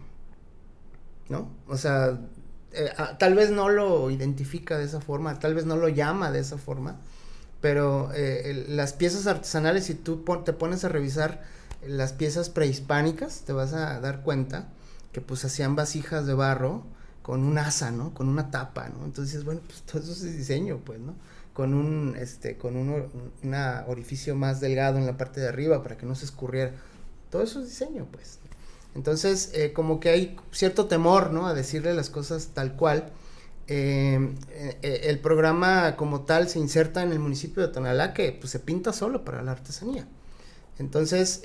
¿no? O sea, tal vez no lo identifica de esa forma, tal vez no lo llama de esa forma, pero las piezas artesanales, si tú te pones a revisar las piezas prehispánicas, te vas a dar cuenta que pues hacían vasijas de barro con un asa, ¿no? Con una tapa, ¿no? Entonces, bueno, pues todo eso es diseño, pues, ¿no? Con un orificio más delgado en la parte de arriba para que no se escurriera. Todo eso es diseño, pues. Entonces, como que hay cierto temor, ¿no? A decirle las cosas tal cual. El programa como tal se inserta en el municipio de Tonalá, que pues se pinta solo para la artesanía. Entonces,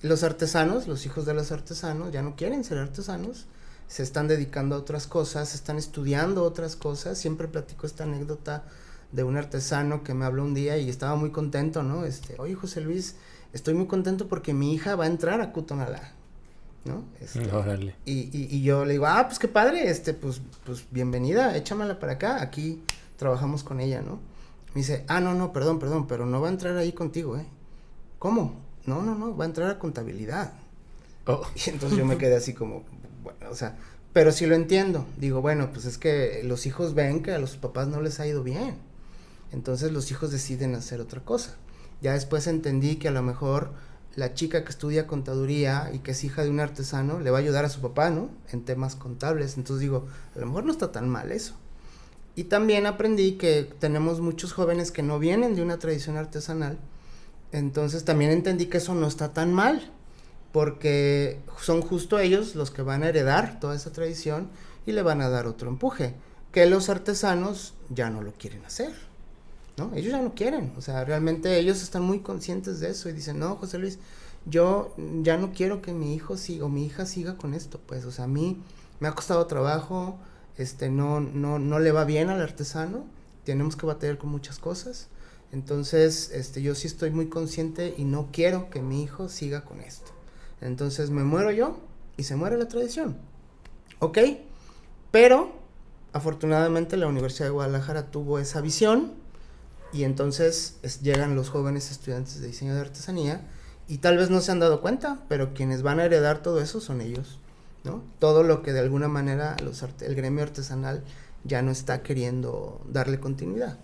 los artesanos, los hijos de los artesanos, ya no quieren ser artesanos, se están dedicando a otras cosas, están estudiando otras cosas. Siempre platico esta anécdota de un artesano que me habló un día y estaba muy contento, ¿no? Oye, José Luis, estoy muy contento porque mi hija va a entrar a Tonalá, ¿no? Órale. Y yo le digo, pues qué padre, pues bienvenida, échamela para acá, aquí trabajamos con ella, ¿no? Me dice, no, perdón, pero no va a entrar ahí contigo, ¿eh? ¿Cómo? No, va a entrar a contabilidad. Oh. Y entonces yo me quedé así como, bueno, o sea, pero sí lo entiendo. Digo, bueno, pues es que los hijos ven que a los papás no les ha ido bien. Entonces los hijos deciden hacer otra cosa. Ya después entendí que a lo mejor la chica que estudia contaduría y que es hija de un artesano le va a ayudar a su papá, ¿no? En temas contables. Entonces digo, a lo mejor no está tan mal eso. Y también aprendí que tenemos muchos jóvenes que no vienen de una tradición artesanal. Entonces también entendí que eso no está tan mal, porque son justo ellos los que van a heredar toda esa tradición y le van a dar otro empuje, que los artesanos ya no lo quieren hacer, ¿no? Ellos ya no quieren, o sea, realmente ellos están muy conscientes de eso y dicen, no, José Luis, yo ya no quiero que mi hijo siga o mi hija siga con esto, pues, o sea, a mí me ha costado trabajo, no le va bien al artesano, tenemos que batallar con muchas cosas. Entonces, yo sí estoy muy consciente y no quiero que mi hijo siga con esto. Entonces me muero yo y se muere la tradición. ¿Ok? Pero, afortunadamente la Universidad de Guadalajara tuvo esa visión y entonces llegan los jóvenes estudiantes de diseño de artesanía y tal vez no se han dado cuenta, pero quienes van a heredar todo eso son ellos, ¿no? Todo lo que de alguna manera el gremio artesanal ya no está queriendo darle continuidad.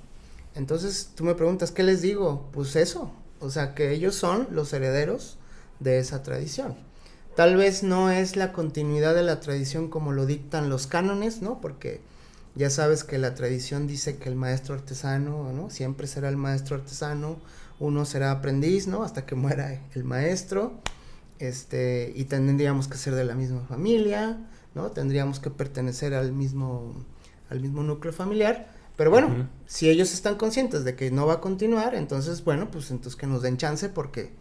Entonces, tú me preguntas, ¿qué les digo? Pues eso, o sea, que ellos son los herederos de esa tradición. Tal vez no es la continuidad de la tradición como lo dictan los cánones, ¿no? Porque ya sabes que la tradición dice que el maestro artesano, ¿no? Siempre será el maestro artesano, uno será aprendiz, ¿no? Hasta que muera el maestro, y tendríamos que ser de la misma familia, ¿no? Tendríamos que pertenecer al mismo núcleo familiar. Pero bueno, si ellos están conscientes de que no va a continuar, entonces, bueno, pues entonces que nos den chance porque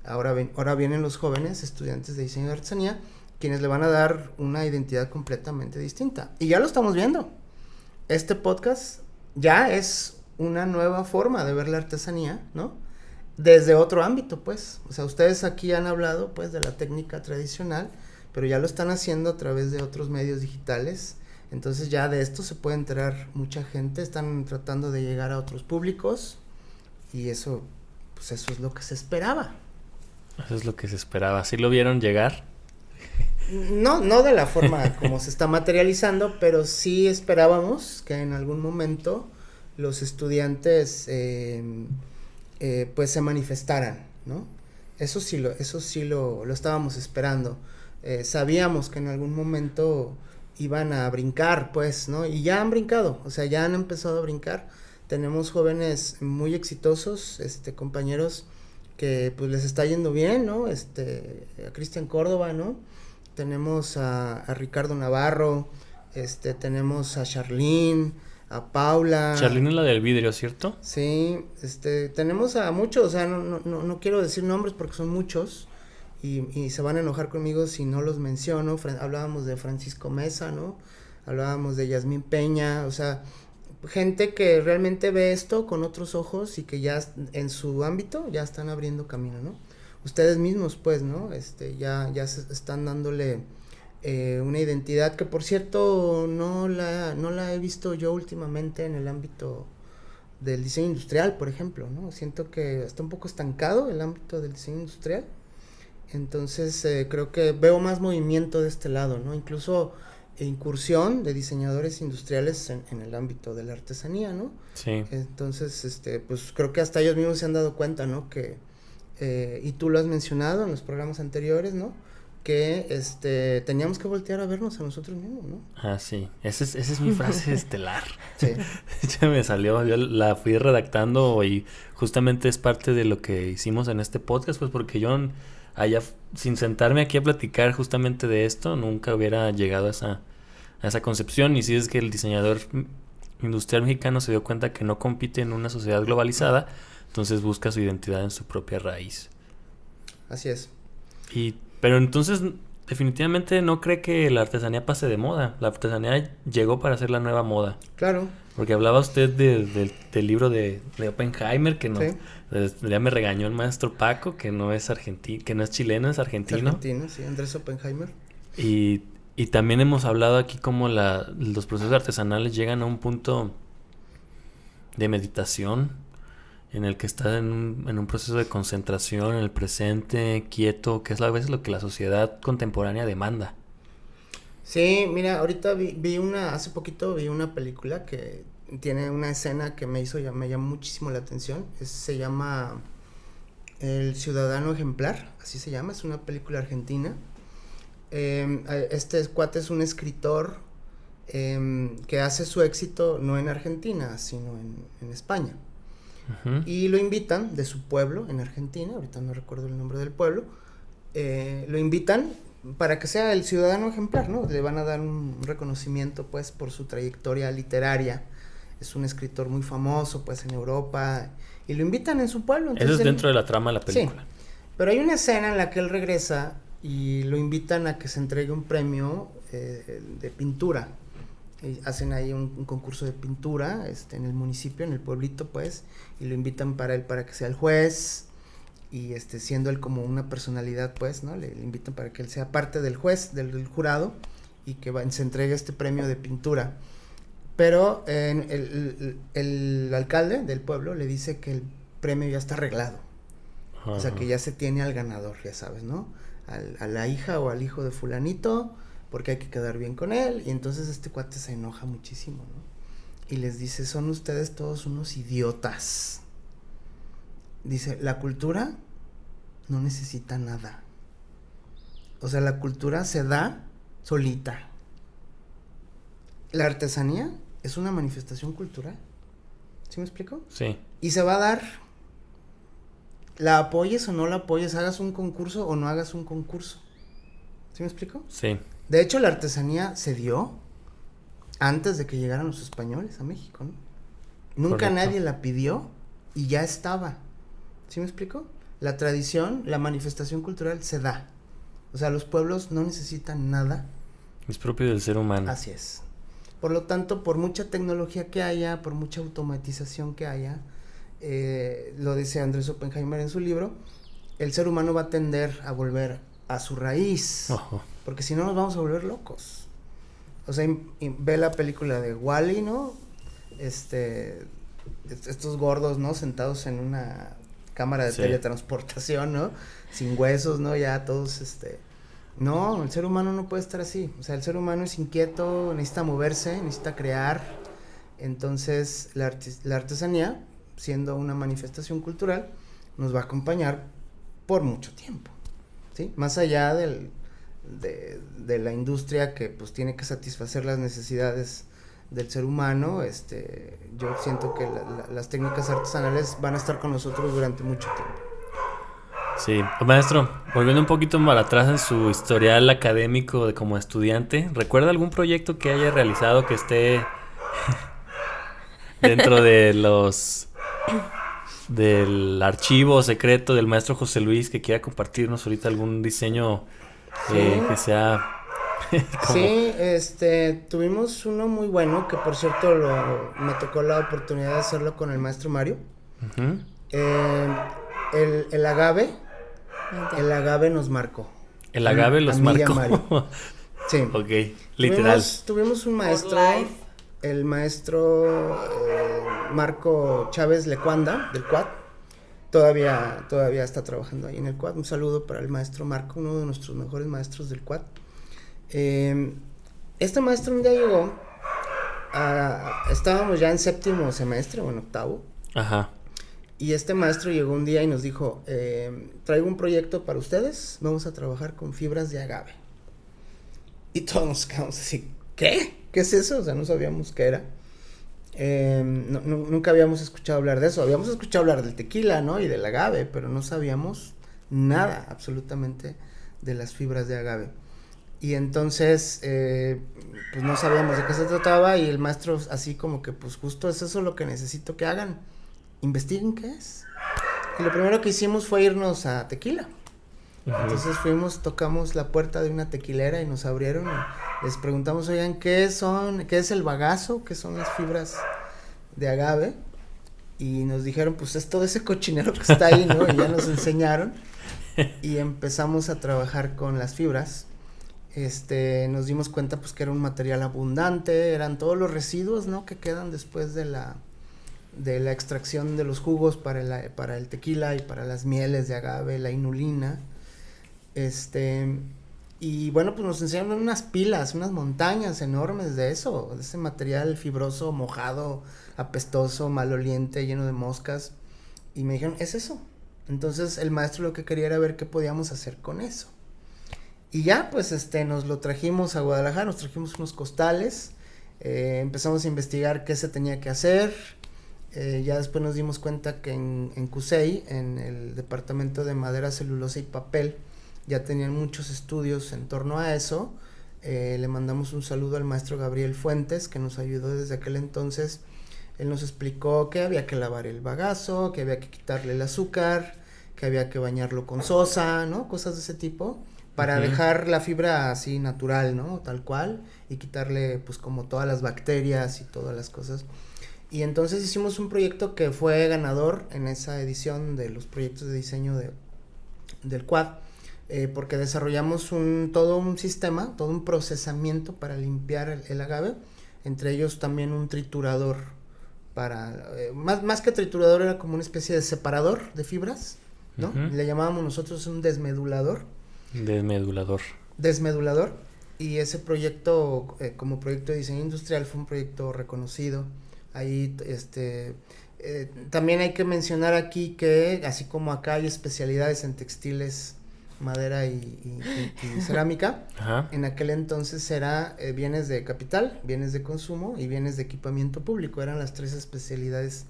ahora vienen los jóvenes estudiantes de diseño de artesanía, quienes le van a dar una identidad completamente distinta. Y ya lo estamos viendo. Este podcast ya es una nueva forma de ver la artesanía, ¿no? Desde otro ámbito, pues. O sea, ustedes aquí han hablado, pues, de la técnica tradicional, pero ya lo están haciendo a través de otros medios digitales. Entonces ya de esto se puede enterar mucha gente, están tratando de llegar a otros públicos y eso, pues eso es lo que se esperaba. Eso es lo que se esperaba. ¿Sí lo vieron llegar? No de la forma como se está materializando, pero sí esperábamos que en algún momento los estudiantes pues se manifestaran, ¿no? Eso sí lo estábamos esperando. Sabíamos que en algún momento iban a brincar, pues, ¿no? Y ya han brincado, o sea, ya han empezado a brincar. Tenemos jóvenes muy exitosos, compañeros que pues les está yendo bien, ¿no? A Cristian Córdoba, ¿no? Tenemos a Ricardo Navarro, tenemos a Charlene, a Paula. Charlene es la del vidrio, ¿cierto? Sí, tenemos a muchos, o sea, no quiero decir nombres porque son muchos y se van a enojar conmigo si no los menciono. Hablábamos de Francisco Mesa, ¿no? Hablábamos de Yasmín Peña, o sea, gente que realmente ve esto con otros ojos y que ya en su ámbito ya están abriendo camino, ¿no? Ustedes mismos, pues, ¿no? Ya se están dándole una identidad que, por cierto, no la he visto yo últimamente en el ámbito del diseño industrial, por ejemplo, ¿no? Siento que está un poco estancado el ámbito del diseño industrial. Entonces, creo que veo más movimiento de este lado, ¿no? Incluso incursión de diseñadores industriales en el ámbito de la artesanía, ¿no? Sí. Entonces, pues creo que hasta ellos mismos se han dado cuenta, ¿no? Que, y tú lo has mencionado en los programas anteriores, ¿no? Que, teníamos que voltear a vernos a nosotros mismos, ¿no? Ah, sí. Esa es mi frase estelar. Sí. Ya me salió, yo la fui redactando y justamente es parte de lo que hicimos en este podcast, pues porque yo allá, sin sentarme aquí a platicar justamente de esto, nunca hubiera llegado a esa concepción. Y sí es que el diseñador industrial mexicano se dio cuenta que no compite en una sociedad globalizada, entonces busca su identidad en su propia raíz. Así es. Pero entonces definitivamente no cree que la artesanía pase de moda. La artesanía llegó para ser la nueva moda. Claro. Porque hablaba usted del libro de Oppenheimer, que no, sí. Ya me regañó el maestro Paco, que no es que no es chileno, es argentino. Es argentino, sí, Andrés Oppenheimer. Y también hemos hablado aquí cómo los procesos artesanales llegan a un punto de meditación, en el que está en un proceso de concentración, en el presente, quieto, que es a veces lo que la sociedad contemporánea demanda. Sí, mira, ahorita hace poquito vi una película que tiene una escena que me llamó muchísimo la atención. Se llama El Ciudadano Ejemplar, así se llama, es una película argentina. Este cuate es un escritor que hace su éxito no en Argentina, sino en España. Uh-huh. Y lo invitan de su pueblo en Argentina, ahorita no recuerdo el nombre del pueblo, lo invitan para que sea el ciudadano ejemplar, ¿no? Le van a dar un reconocimiento, pues, por su trayectoria literaria. Es un escritor muy famoso, pues, en Europa, y lo invitan en su pueblo. Entonces, eso es dentro de la trama de la película. Sí, pero hay una escena en la que él regresa y lo invitan a que se entregue un premio de pintura. Y hacen ahí un concurso de pintura en el municipio, en el pueblito, pues, y lo invitan para que sea el juez, y siendo él como una personalidad, pues, ¿no? Le invitan para que él sea parte del juez, del jurado, y que se entregue este premio de pintura. Pero el alcalde del pueblo le dice que el premio ya está arreglado. Uh-huh. O sea, que ya se tiene al ganador, ya sabes, ¿no? A la hija o al hijo de fulanito, porque hay que quedar bien con él. Y entonces este cuate se enoja muchísimo, ¿no? Y les dice, son ustedes todos unos idiotas. Dice, la cultura no necesita nada. O sea, la cultura se da solita. La artesanía es una manifestación cultural. ¿Sí me explico? Sí. Y se va a dar, la apoyes o no la apoyes, hagas un concurso o no hagas un concurso. ¿Sí me explico? Sí. De hecho, la artesanía se dio antes de que llegaran los españoles a México, ¿no? Nunca Correcto. Nadie la pidió y ya estaba. ¿Sí me explico? La tradición, la manifestación cultural se da. O sea, los pueblos no necesitan nada. Es propio del ser humano. Así es. Por lo tanto, por mucha tecnología que haya, por mucha automatización que haya, lo dice Andrés Oppenheimer en su libro, el ser humano va a tender a volver a su raíz. Ojo. Porque si no nos vamos a volver locos. O sea, ve la película de Wall-E, ¿no? Estos gordos, ¿no? Sentados en una cámara de teletransportación, ¿no? Sin huesos, ¿no? Ya todos, No, el ser humano no puede estar así. O sea, el ser humano es inquieto, necesita moverse, necesita crear, Entonces la artesanía, siendo una manifestación cultural, nos va a acompañar por mucho tiempo, ¿sí? Más allá de la industria que pues tiene que satisfacer las necesidades del ser humano, yo siento que las técnicas artesanales van a estar con nosotros durante mucho tiempo. Sí, maestro, volviendo un poquito para atrás en su historial académico como estudiante, ¿recuerda algún proyecto que haya realizado que esté dentro de del archivo secreto del maestro José Luis, que quiera compartirnos ahorita algún diseño que sea como... Sí, tuvimos uno muy bueno que por cierto me tocó la oportunidad de hacerlo con el maestro Mario. Uh-huh. El agave nos marcó. El agave los marcó. Sí. Ok, literal. Tuvimos un maestro, el maestro Marco Chávez Lecuanda, del CUAD. Todavía está trabajando ahí en el CUAD. Un saludo para el maestro Marco, uno de nuestros mejores maestros del CUAD. Este maestro un día llegó, estábamos ya en séptimo semestre o en octavo. Ajá. Y este maestro llegó un día y nos dijo, traigo un proyecto para ustedes, vamos a trabajar con fibras de agave. Y todos nos quedamos así, ¿qué? ¿Qué es eso? O sea, no sabíamos qué era. Nunca habíamos escuchado hablar de eso. Habíamos escuchado hablar del tequila, ¿no? Y del agave, pero no sabíamos nada absolutamente de las fibras de agave. Y entonces, pues no sabíamos de qué se trataba y el maestro así como que, pues justo es eso lo que necesito que hagan. Investiguen qué es. Y lo primero que hicimos fue irnos a Tequila. Uh-huh. Entonces tocamos la puerta de una tequilera y nos abrieron y les preguntamos, oigan, ¿qué es el bagazo? ¿Qué son las fibras de agave? Y nos dijeron, pues es todo ese cochinero que está ahí, ¿no? Y ya nos enseñaron y empezamos a trabajar con las fibras. Nos dimos cuenta pues que era un material abundante, eran todos los residuos, ¿no? Que quedan después de la extracción de los jugos para el tequila y para las mieles de agave, la inulina. Y bueno, pues nos enseñaron unas pilas, unas montañas enormes de eso, de ese material fibroso, mojado, apestoso, maloliente, lleno de moscas. Y me dijeron, es eso. Entonces el maestro lo que quería era ver qué podíamos hacer con eso. Y ya, pues nos lo trajimos a Guadalajara, nos trajimos unos costales, empezamos a investigar qué se tenía que hacer. Ya después nos dimos cuenta que en CUSEI, en el departamento de madera, celulosa y papel, ya tenían muchos estudios en torno a eso. Le mandamos un saludo al maestro Gabriel Fuentes, que nos ayudó desde aquel entonces. Él nos explicó que había que lavar el bagazo, que había que quitarle el azúcar, que había que bañarlo con sosa, ¿no? Cosas de ese tipo, para dejar la fibra así natural, ¿no? Tal cual, y quitarle pues como todas las bacterias y todas las cosas. Y entonces hicimos un proyecto que fue ganador en esa edición de los proyectos de diseño del CUAD, porque desarrollamos todo un sistema, todo un procesamiento para limpiar el agave, entre ellos también un triturador para, más que triturador era como una especie de separador de fibras, ¿no? Le llamábamos nosotros un desmedulador. Desmedulador, y ese proyecto, como proyecto de diseño industrial, fue un proyecto reconocido. Ahí, también hay que mencionar aquí que, así como acá hay especialidades en textiles, madera y cerámica, ajá, en aquel entonces era bienes de capital, bienes de consumo y bienes de equipamiento público, eran las tres especialidades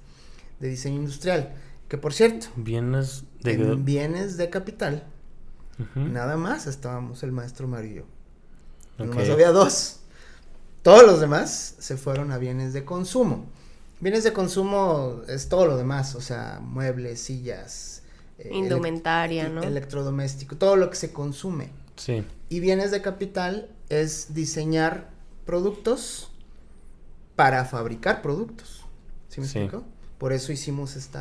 de diseño industrial, que por cierto, bienes de capital, nada más estábamos el maestro Mario y yo, nomás había dos. Todos los demás se fueron a bienes de consumo. Bienes de consumo es todo lo demás, o sea, muebles, sillas, indumentaria, ¿no? Electrodoméstico, todo lo que se consume. Sí. Y bienes de capital es diseñar productos para fabricar productos. ¿Sí me explico? Por eso hicimos este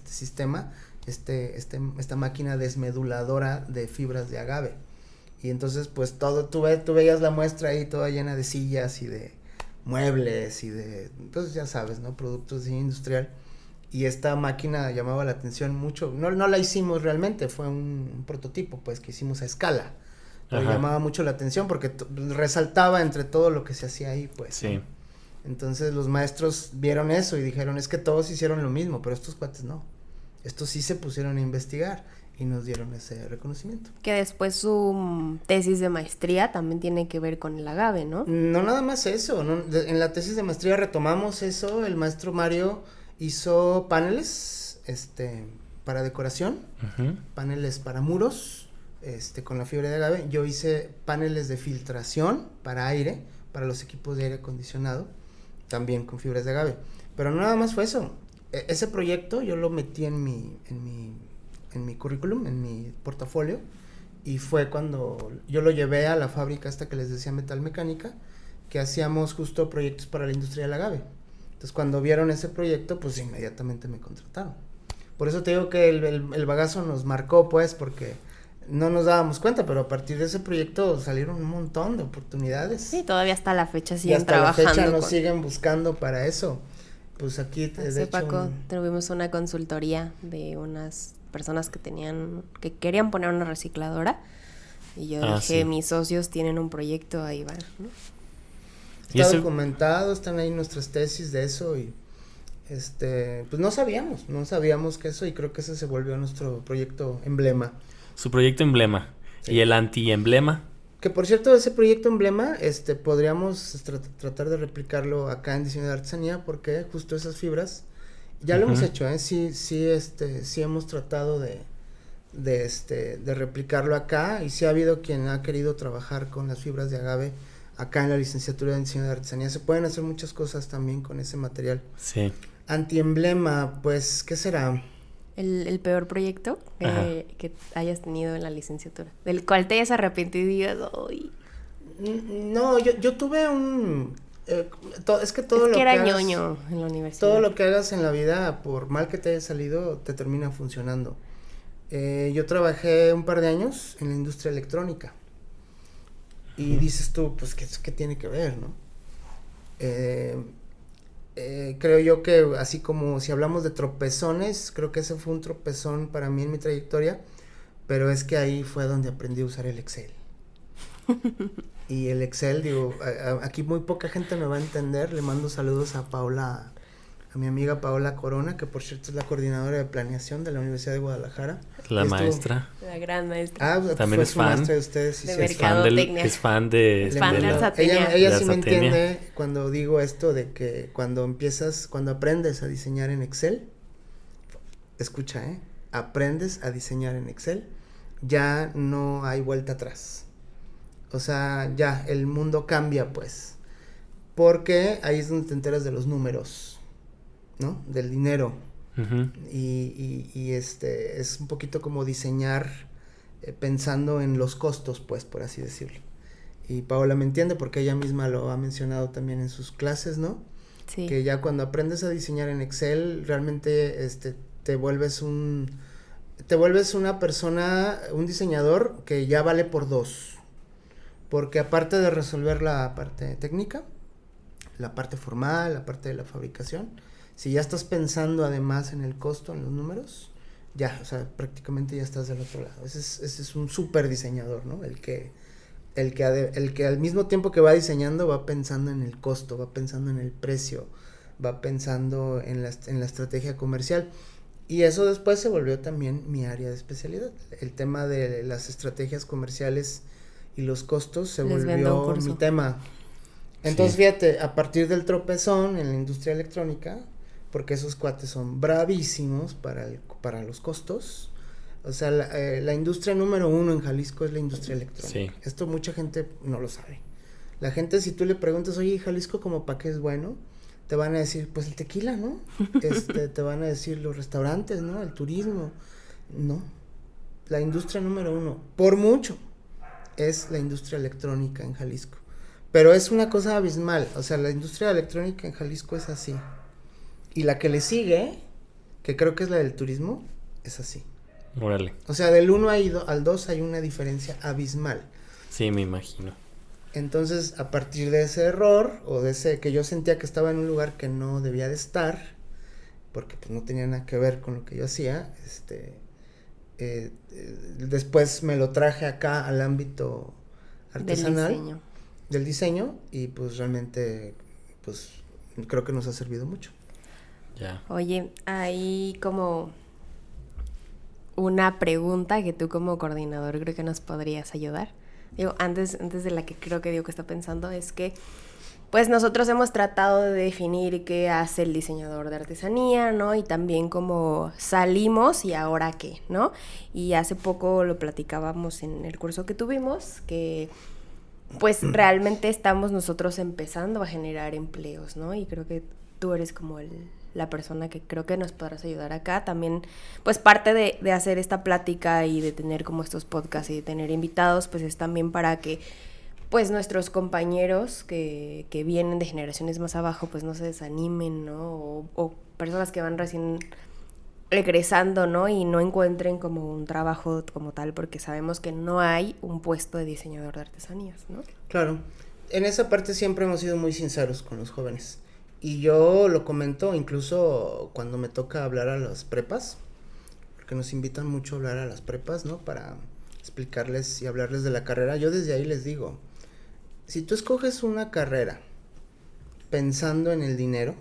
sistema, esta máquina desmeduladora de fibras de agave. Y entonces, pues, tú veías la muestra ahí toda llena de sillas y de muebles y de, pues, ya sabes, ¿no? Productos de diseño industrial. Y esta máquina llamaba la atención mucho. No la hicimos realmente, fue un prototipo, pues, que hicimos a escala. Pero llamaba mucho la atención porque resaltaba entre todo lo que se hacía ahí, pues. Sí. Entonces los maestros vieron eso y dijeron, es que todos hicieron lo mismo, pero estos cuates no. Estos sí se pusieron a investigar y nos dieron ese reconocimiento. Que después su tesis de maestría también tiene que ver con el agave, ¿no? No nada más eso, en la tesis de maestría retomamos eso, el maestro Mario hizo paneles, para decoración, paneles para muros, con la fibra de agave. Yo hice paneles de filtración para aire, para los equipos de aire acondicionado, también con fibras de agave. Pero no nada más fue eso. Ese proyecto yo lo metí en mi currículum, en mi portafolio, y fue cuando yo lo llevé a la fábrica esta que les decía, Metalmecánica, que hacíamos justo proyectos para la industria del agave. Entonces cuando vieron ese proyecto, pues inmediatamente me contrataron. Por eso te digo que el bagazo nos marcó, pues, porque no nos dábamos cuenta, pero a partir de ese proyecto salieron un montón de oportunidades. Sí, todavía hasta la fecha y siguen hasta trabajando. la fecha nos siguen buscando para eso. Pues aquí, de Hace hecho... Paco, tuvimos una consultoría de unas personas que querían poner una recicladora. Y yo dije, sí. mis socios tienen un proyecto, ahí van, ¿no? Está documentado, están ahí nuestras tesis de eso y pues no sabíamos que eso, y creo que ese se volvió nuestro proyecto emblema. Su proyecto emblema. Sí. ¿Y el anti-emblema? Que por cierto, ese proyecto emblema, podríamos tratar de replicarlo acá en diseño de artesanía, porque justo esas fibras, ya lo hemos hecho, sí hemos tratado de replicarlo acá, y sí ha habido quien ha querido trabajar con las fibras de agave acá en la licenciatura de diseño de artesanía. Se pueden hacer muchas cosas también con ese material. Sí. Antiemblema, pues, ¿qué será? El peor proyecto que hayas tenido en la licenciatura, del cual te hayas arrepentido y digas, ¡ay! No, yo tuve un... es que todo es lo que que era hagas, ñoño en la universidad. todo lo que hagas en la vida, por mal que te haya salido, te termina funcionando. Yo trabajé un par de años en la industria electrónica. Y dices tú, pues, ¿qué tiene que ver, no? Creo yo que así como si hablamos de tropezones, creo que ese fue un tropezón para mí en mi trayectoria, pero es que ahí fue donde aprendí a usar el Excel. Y el Excel, digo, aquí muy poca gente me va a entender. Le mando saludos a Paola, a mi amiga Paola Corona, que por cierto es la coordinadora de planeación de la Universidad de Guadalajara. La maestra. La gran maestra. Ah, También fue es su fan. maestra de ustedes. Sí, De sí, Es fan de Es fan del Satenia. ella de sí me Satenia. entiende cuando digo esto de que cuando aprendes a diseñar en Excel, escucha, aprendes a diseñar en Excel, ya no hay vuelta atrás. O sea, ya el mundo cambia, pues, porque ahí es donde te enteras de los números, ¿no? Del dinero. Y es un poquito como diseñar pensando en los costos, pues, por así decirlo. Y Paola me entiende porque ella misma lo ha mencionado también en sus clases, ¿no? Sí. Que ya cuando aprendes a diseñar en Excel, realmente te vuelves una persona, un diseñador que ya vale por dos. Porque aparte de resolver la parte técnica, la parte formal, la parte de la fabricación, si ya estás pensando además en el costo, en los números, ya, o sea, prácticamente ya estás del otro lado. Ese es un súper diseñador, ¿no? El que al mismo tiempo que va diseñando va pensando en el costo, va pensando en el precio, va pensando en la estrategia comercial. Y eso después se volvió también mi área de especialidad. El tema de las estrategias comerciales y los costos se volvió mi tema. Entonces, fíjate, a partir del tropezón en la industria electrónica, porque esos cuates son bravísimos para los costos. O sea, la industria número 1 en Jalisco es la industria electrónica. Sí. Esto mucha gente no lo sabe. La gente, si tú le preguntas, oye, Jalisco, ¿como para qué es bueno? Te van a decir, pues el tequila, ¿no? Te van a decir los restaurantes, ¿no? El turismo. No. La industria número 1, por mucho, es la industria electrónica en Jalisco. Pero es una cosa abismal. O sea, la industria electrónica en Jalisco es así. Y la que le sigue, que creo que es la del turismo, es así. Órale. O sea, del 1 al 2 hay una diferencia abismal. Sí, me imagino. Entonces, a partir de ese error, o de ese que yo sentía que estaba en un lugar que no debía de estar, porque pues no tenía nada que ver con lo que yo hacía, después me lo traje acá al ámbito artesanal. Del diseño. Del diseño, y pues realmente, pues creo que nos ha servido mucho. Ya. Oye, hay como una pregunta que tú como coordinador creo que nos podrías ayudar. Digo, antes de la que creo que Diego está pensando, es que pues nosotros hemos tratado de definir qué hace el diseñador de artesanía, ¿no? Y también cómo salimos y ahora qué, ¿no? Y hace poco lo platicábamos en el curso que tuvimos, que pues realmente estamos nosotros empezando a generar empleos, ¿no? Y creo que tú eres como la persona que creo que nos podrás ayudar acá. También, pues parte de hacer esta plática y de tener como estos podcasts y de tener invitados, pues es también para que pues nuestros compañeros que vienen de generaciones más abajo, pues no se desanimen, ¿no? O personas que van recién egresando, ¿no? Y no encuentren como un trabajo como tal, porque sabemos que no hay un puesto de diseñador de artesanías, ¿no? Claro, en esa parte siempre hemos sido muy sinceros con los jóvenes. Y yo lo comento incluso cuando me toca hablar a las prepas, porque nos invitan mucho a hablar a las prepas, ¿no? Para explicarles y hablarles de la carrera. Yo desde ahí les digo, si tú escoges una carrera pensando en el dinero,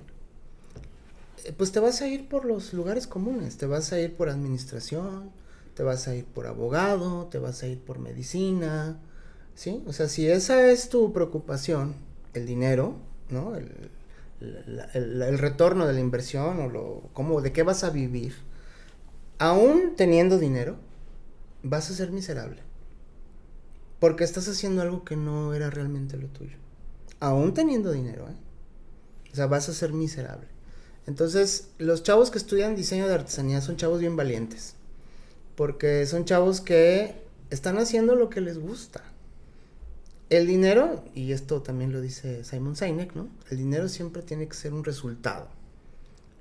pues te vas a ir por los lugares comunes, te vas a ir por administración, te vas a ir por abogado, te vas a ir por medicina, ¿sí? O sea, si esa es tu preocupación, el dinero, ¿no? El retorno de la inversión o de qué vas a vivir, aún teniendo dinero, vas a ser miserable. Porque estás haciendo algo que no era realmente lo tuyo. Aún teniendo dinero, O sea, vas a ser miserable. Entonces, los chavos que estudian diseño de artesanía son chavos bien valientes. Porque son chavos que están haciendo lo que les gusta. El dinero, y esto también lo dice Simon Sinek, ¿no? El dinero siempre tiene que ser un resultado.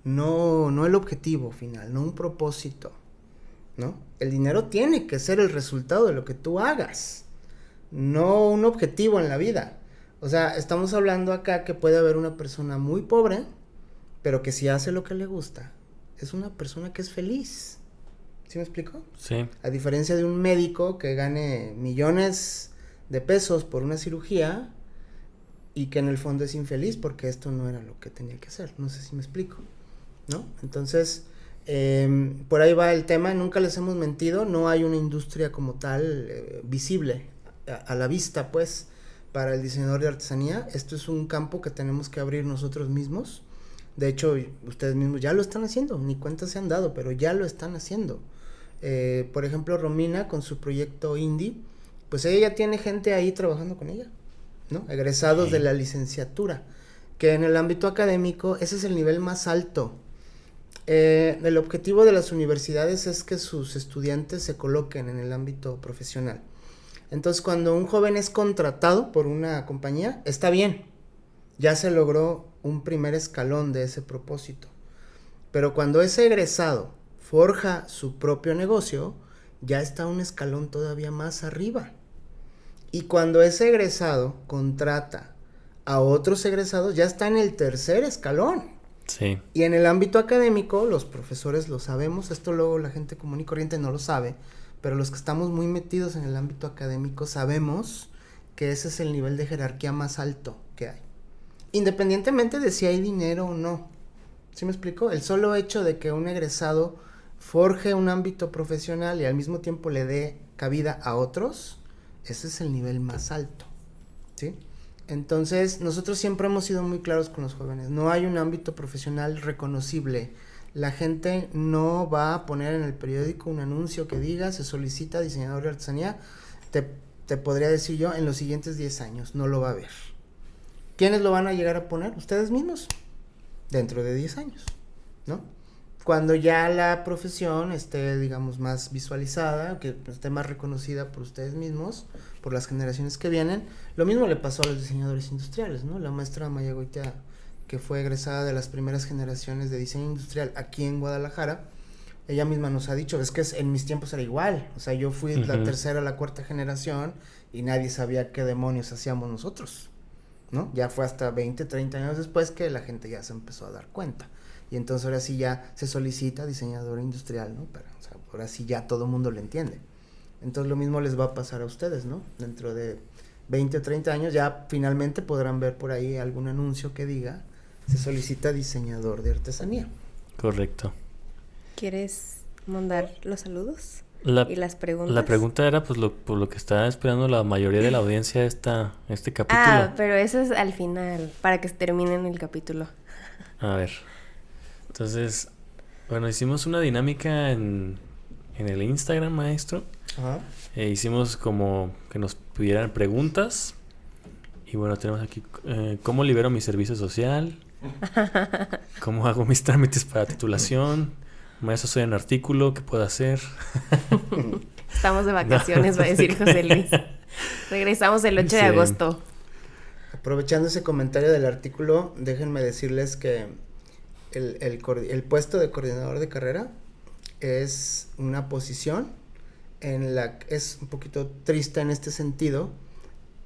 No el objetivo final, no un propósito, ¿no? El dinero tiene que ser el resultado de lo que tú hagas. No un objetivo en la vida. O sea, estamos hablando acá que puede haber una persona muy pobre, pero que si hace lo que le gusta, es una persona que es feliz. ¿Sí me explico? Sí. A diferencia de un médico que gane millones de pesos por una cirugía y que en el fondo es infeliz porque esto no era lo que tenía que hacer. No sé si me explico, ¿no? Entonces, por ahí va el tema. Nunca les hemos mentido. No hay una industria como tal visible a la vista, pues, para el diseñador de artesanía. Esto es un campo que tenemos que abrir nosotros mismos. De hecho, ustedes mismos ya lo están haciendo, ni cuenta se han dado, pero ya lo están haciendo. Por ejemplo, Romina con su proyecto indie, pues ella ya tiene gente ahí trabajando con ella, ¿no? Egresados de la licenciatura, que en el ámbito académico ese es el nivel más alto. El objetivo de las universidades es que sus estudiantes se coloquen en el ámbito profesional. Entonces, cuando un joven es contratado por una compañía, está bien, ya se logró un primer escalón de ese propósito. Pero cuando ese egresado forja su propio negocio, ya está un escalón todavía más arriba. Y cuando ese egresado contrata a otros egresados, ya está en el tercer escalón. Sí. Y en el ámbito académico, los profesores lo sabemos, esto luego la gente común y corriente no lo sabe, pero los que estamos muy metidos en el ámbito académico sabemos que ese es el nivel de jerarquía más alto que hay. Independientemente de si hay dinero o no. ¿Sí me explico? El solo hecho de que un egresado forje un ámbito profesional y al mismo tiempo le dé cabida a otros, ese es el nivel más alto, ¿sí? Entonces, nosotros siempre hemos sido muy claros con los jóvenes. No hay un ámbito profesional reconocible. La gente no va a poner en el periódico un anuncio que diga se solicita diseñador de artesanía. Te podría decir yo, en los siguientes 10 años no lo va a ver. ¿Quiénes lo van a llegar a poner? Ustedes mismos. Dentro de 10 años, ¿no? Cuando ya la profesión esté, digamos, más visualizada, que esté más reconocida por ustedes mismos, por las generaciones que vienen. Lo mismo le pasó a los diseñadores industriales, ¿no? La maestra Maya Goitia, que fue egresada de las primeras generaciones de diseño industrial aquí en Guadalajara, ella misma nos ha dicho, es que en mis tiempos era igual. O sea, yo fui la tercera o la cuarta generación y nadie sabía qué demonios hacíamos nosotros, ¿no? Ya fue hasta 20, 30 años después que la gente ya se empezó a dar cuenta. Y entonces ahora sí ya se solicita diseñador industrial, ¿no? Pero, o sea, ahora sí ya todo el mundo lo entiende. Entonces lo mismo les va a pasar a ustedes, ¿no? Dentro de 20 o 30 años ya finalmente podrán ver por ahí algún anuncio que diga se solicita diseñador de artesanía. Correcto. ¿Quieres mandar los saludos? La, ¿Y las preguntas? la pregunta era pues por lo que está esperando la mayoría de la audiencia este capítulo. Ah, pero eso es al final, para que se termine en el capítulo. A ver. Entonces, bueno, hicimos una dinámica en el Instagram, maestro. Ajá. Hicimos como que nos pidieran preguntas. Y bueno, tenemos aquí ¿cómo libero mi servicio social? ¿Cómo hago mis trámites para titulación? Maestro, soy un artículo, ¿qué puedo hacer? Estamos de vacaciones, va a decir José Luis. Regresamos el 8 de agosto. Aprovechando ese comentario del artículo, déjenme decirles que el puesto de coordinador de carrera es una posición en la que es un poquito triste en este sentido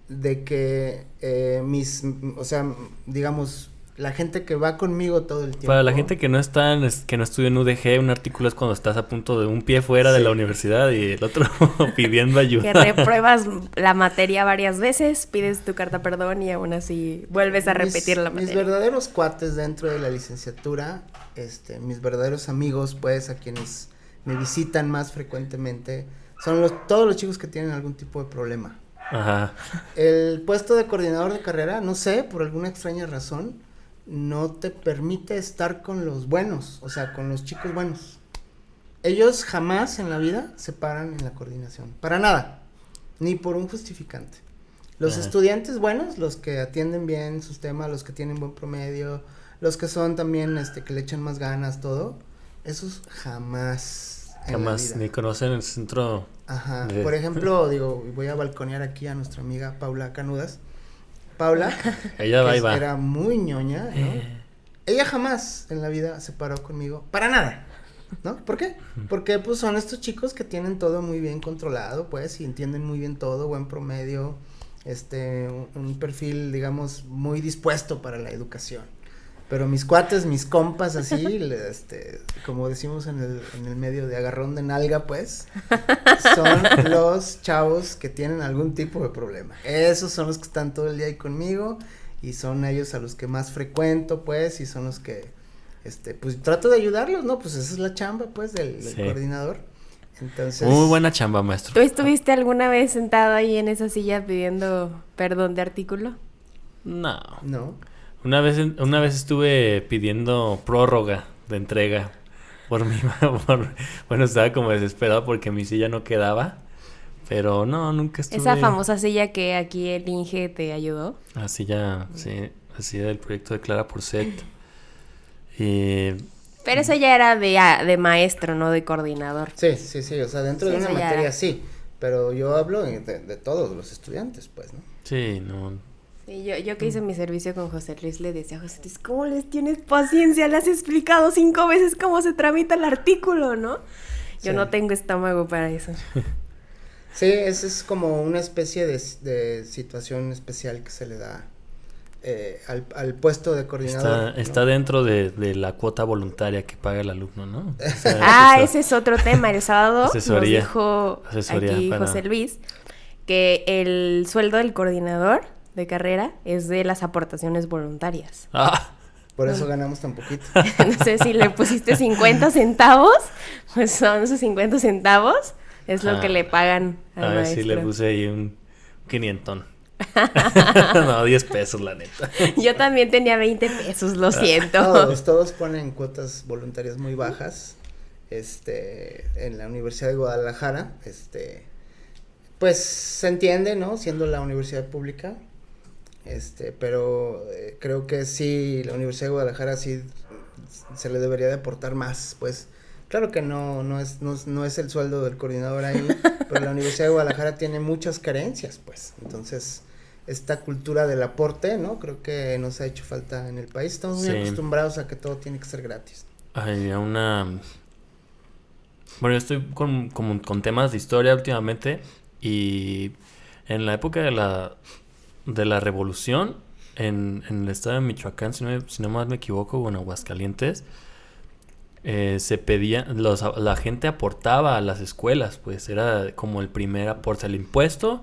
de que o sea, digamos, la gente que va conmigo todo el tiempo. Para la gente que no estudia en UDG, un artículo es cuando estás a punto de un pie fuera de la universidad y el otro pidiendo ayuda. Que repruebas la materia varias veces, pides tu carta perdón y aún así vuelves a repetir la materia. Mis verdaderos cuates dentro de la licenciatura, mis verdaderos amigos, pues, a quienes me visitan más frecuentemente, son todos los chicos que tienen algún tipo de problema. Ajá. El puesto de coordinador de carrera, no sé, por alguna extraña razón, no te permite estar con los buenos, o sea, con los chicos buenos. Ellos jamás en la vida se paran en la coordinación, para nada, ni por un justificante. Los estudiantes buenos, los que atienden bien sus temas, los que tienen buen promedio, los que son también, que le echan más ganas, todo, esos jamás en la vida. Ni conocen el centro. Ajá, por ejemplo, voy a balconear aquí a nuestra amiga Paula Canudas. Paula, ella va y va. Era muy ñoña, ¿no? Ella jamás en la vida se paró conmigo, para nada, ¿no? ¿Por qué? Porque pues son estos chicos que tienen todo muy bien controlado, pues, y entienden muy bien todo, buen promedio, un perfil, digamos, muy dispuesto para la educación. Pero mis cuates, mis compas, así, como decimos en el medio de agarrón de nalga, pues, son los chavos que tienen algún tipo de problema. Esos son los que están todo el día ahí conmigo y son ellos a los que más frecuento, pues, y son los que, pues, trato de ayudarlos, ¿no? Pues esa es la chamba, pues, del coordinador. Entonces. Muy buena chamba, maestro. ¿Tú estuviste alguna vez sentado ahí en esa silla pidiendo perdón de artículo? No. No. Una vez estuve pidiendo prórroga de entrega bueno, estaba como desesperado porque mi silla no quedaba, pero no, nunca estuve. Esa famosa silla que aquí el Inge te ayudó. Así ya, sí, así del proyecto de Clara Porcet. Pero eso ya era de maestro, no de coordinador. Sí, o sea, dentro de una materia era. sí, pero yo hablo de todos los estudiantes, pues, ¿no? Sí, no. Sí, yo que hice mi servicio con José Luis le decía a José Luis, ¿cómo les tienes paciencia? Le has explicado 5 veces cómo se tramita el artículo, ¿no? Yo no tengo estómago para eso. Sí, esa es como una especie de situación especial que se le da al puesto de coordinador. Está dentro de la cuota voluntaria que paga el alumno, ¿no? O sea, ese es otro tema. El sábado asesoría, nos dijo aquí José Luis que el sueldo del coordinador de carrera es de las aportaciones voluntarias. Por eso ganamos tan poquito. No sé si le pusiste 50 centavos, pues son esos 50 centavos, es lo que le pagan al maestro. A ver si le puse ahí un 500. No, 10 pesos, la neta. Yo también tenía 20 pesos, lo siento. Todos ponen cuotas voluntarias muy bajas. En la Universidad de Guadalajara, pues se entiende, ¿no? Siendo la universidad pública. Pero creo que sí, la Universidad de Guadalajara sí se le debería de aportar más, pues. Claro que no es el sueldo del coordinador ahí, pero la Universidad de Guadalajara tiene muchas carencias, pues. Entonces, esta cultura del aporte, ¿no? Creo que nos ha hecho falta en el país. Estamos muy acostumbrados a que todo tiene que ser gratis. Hay bueno, yo estoy con temas de historia últimamente y en la época de la Revolución, en el estado de Michoacán, si no más me equivoco, o en Aguascalientes, se pedía, la gente aportaba a las escuelas, pues era como el primer aporte al impuesto,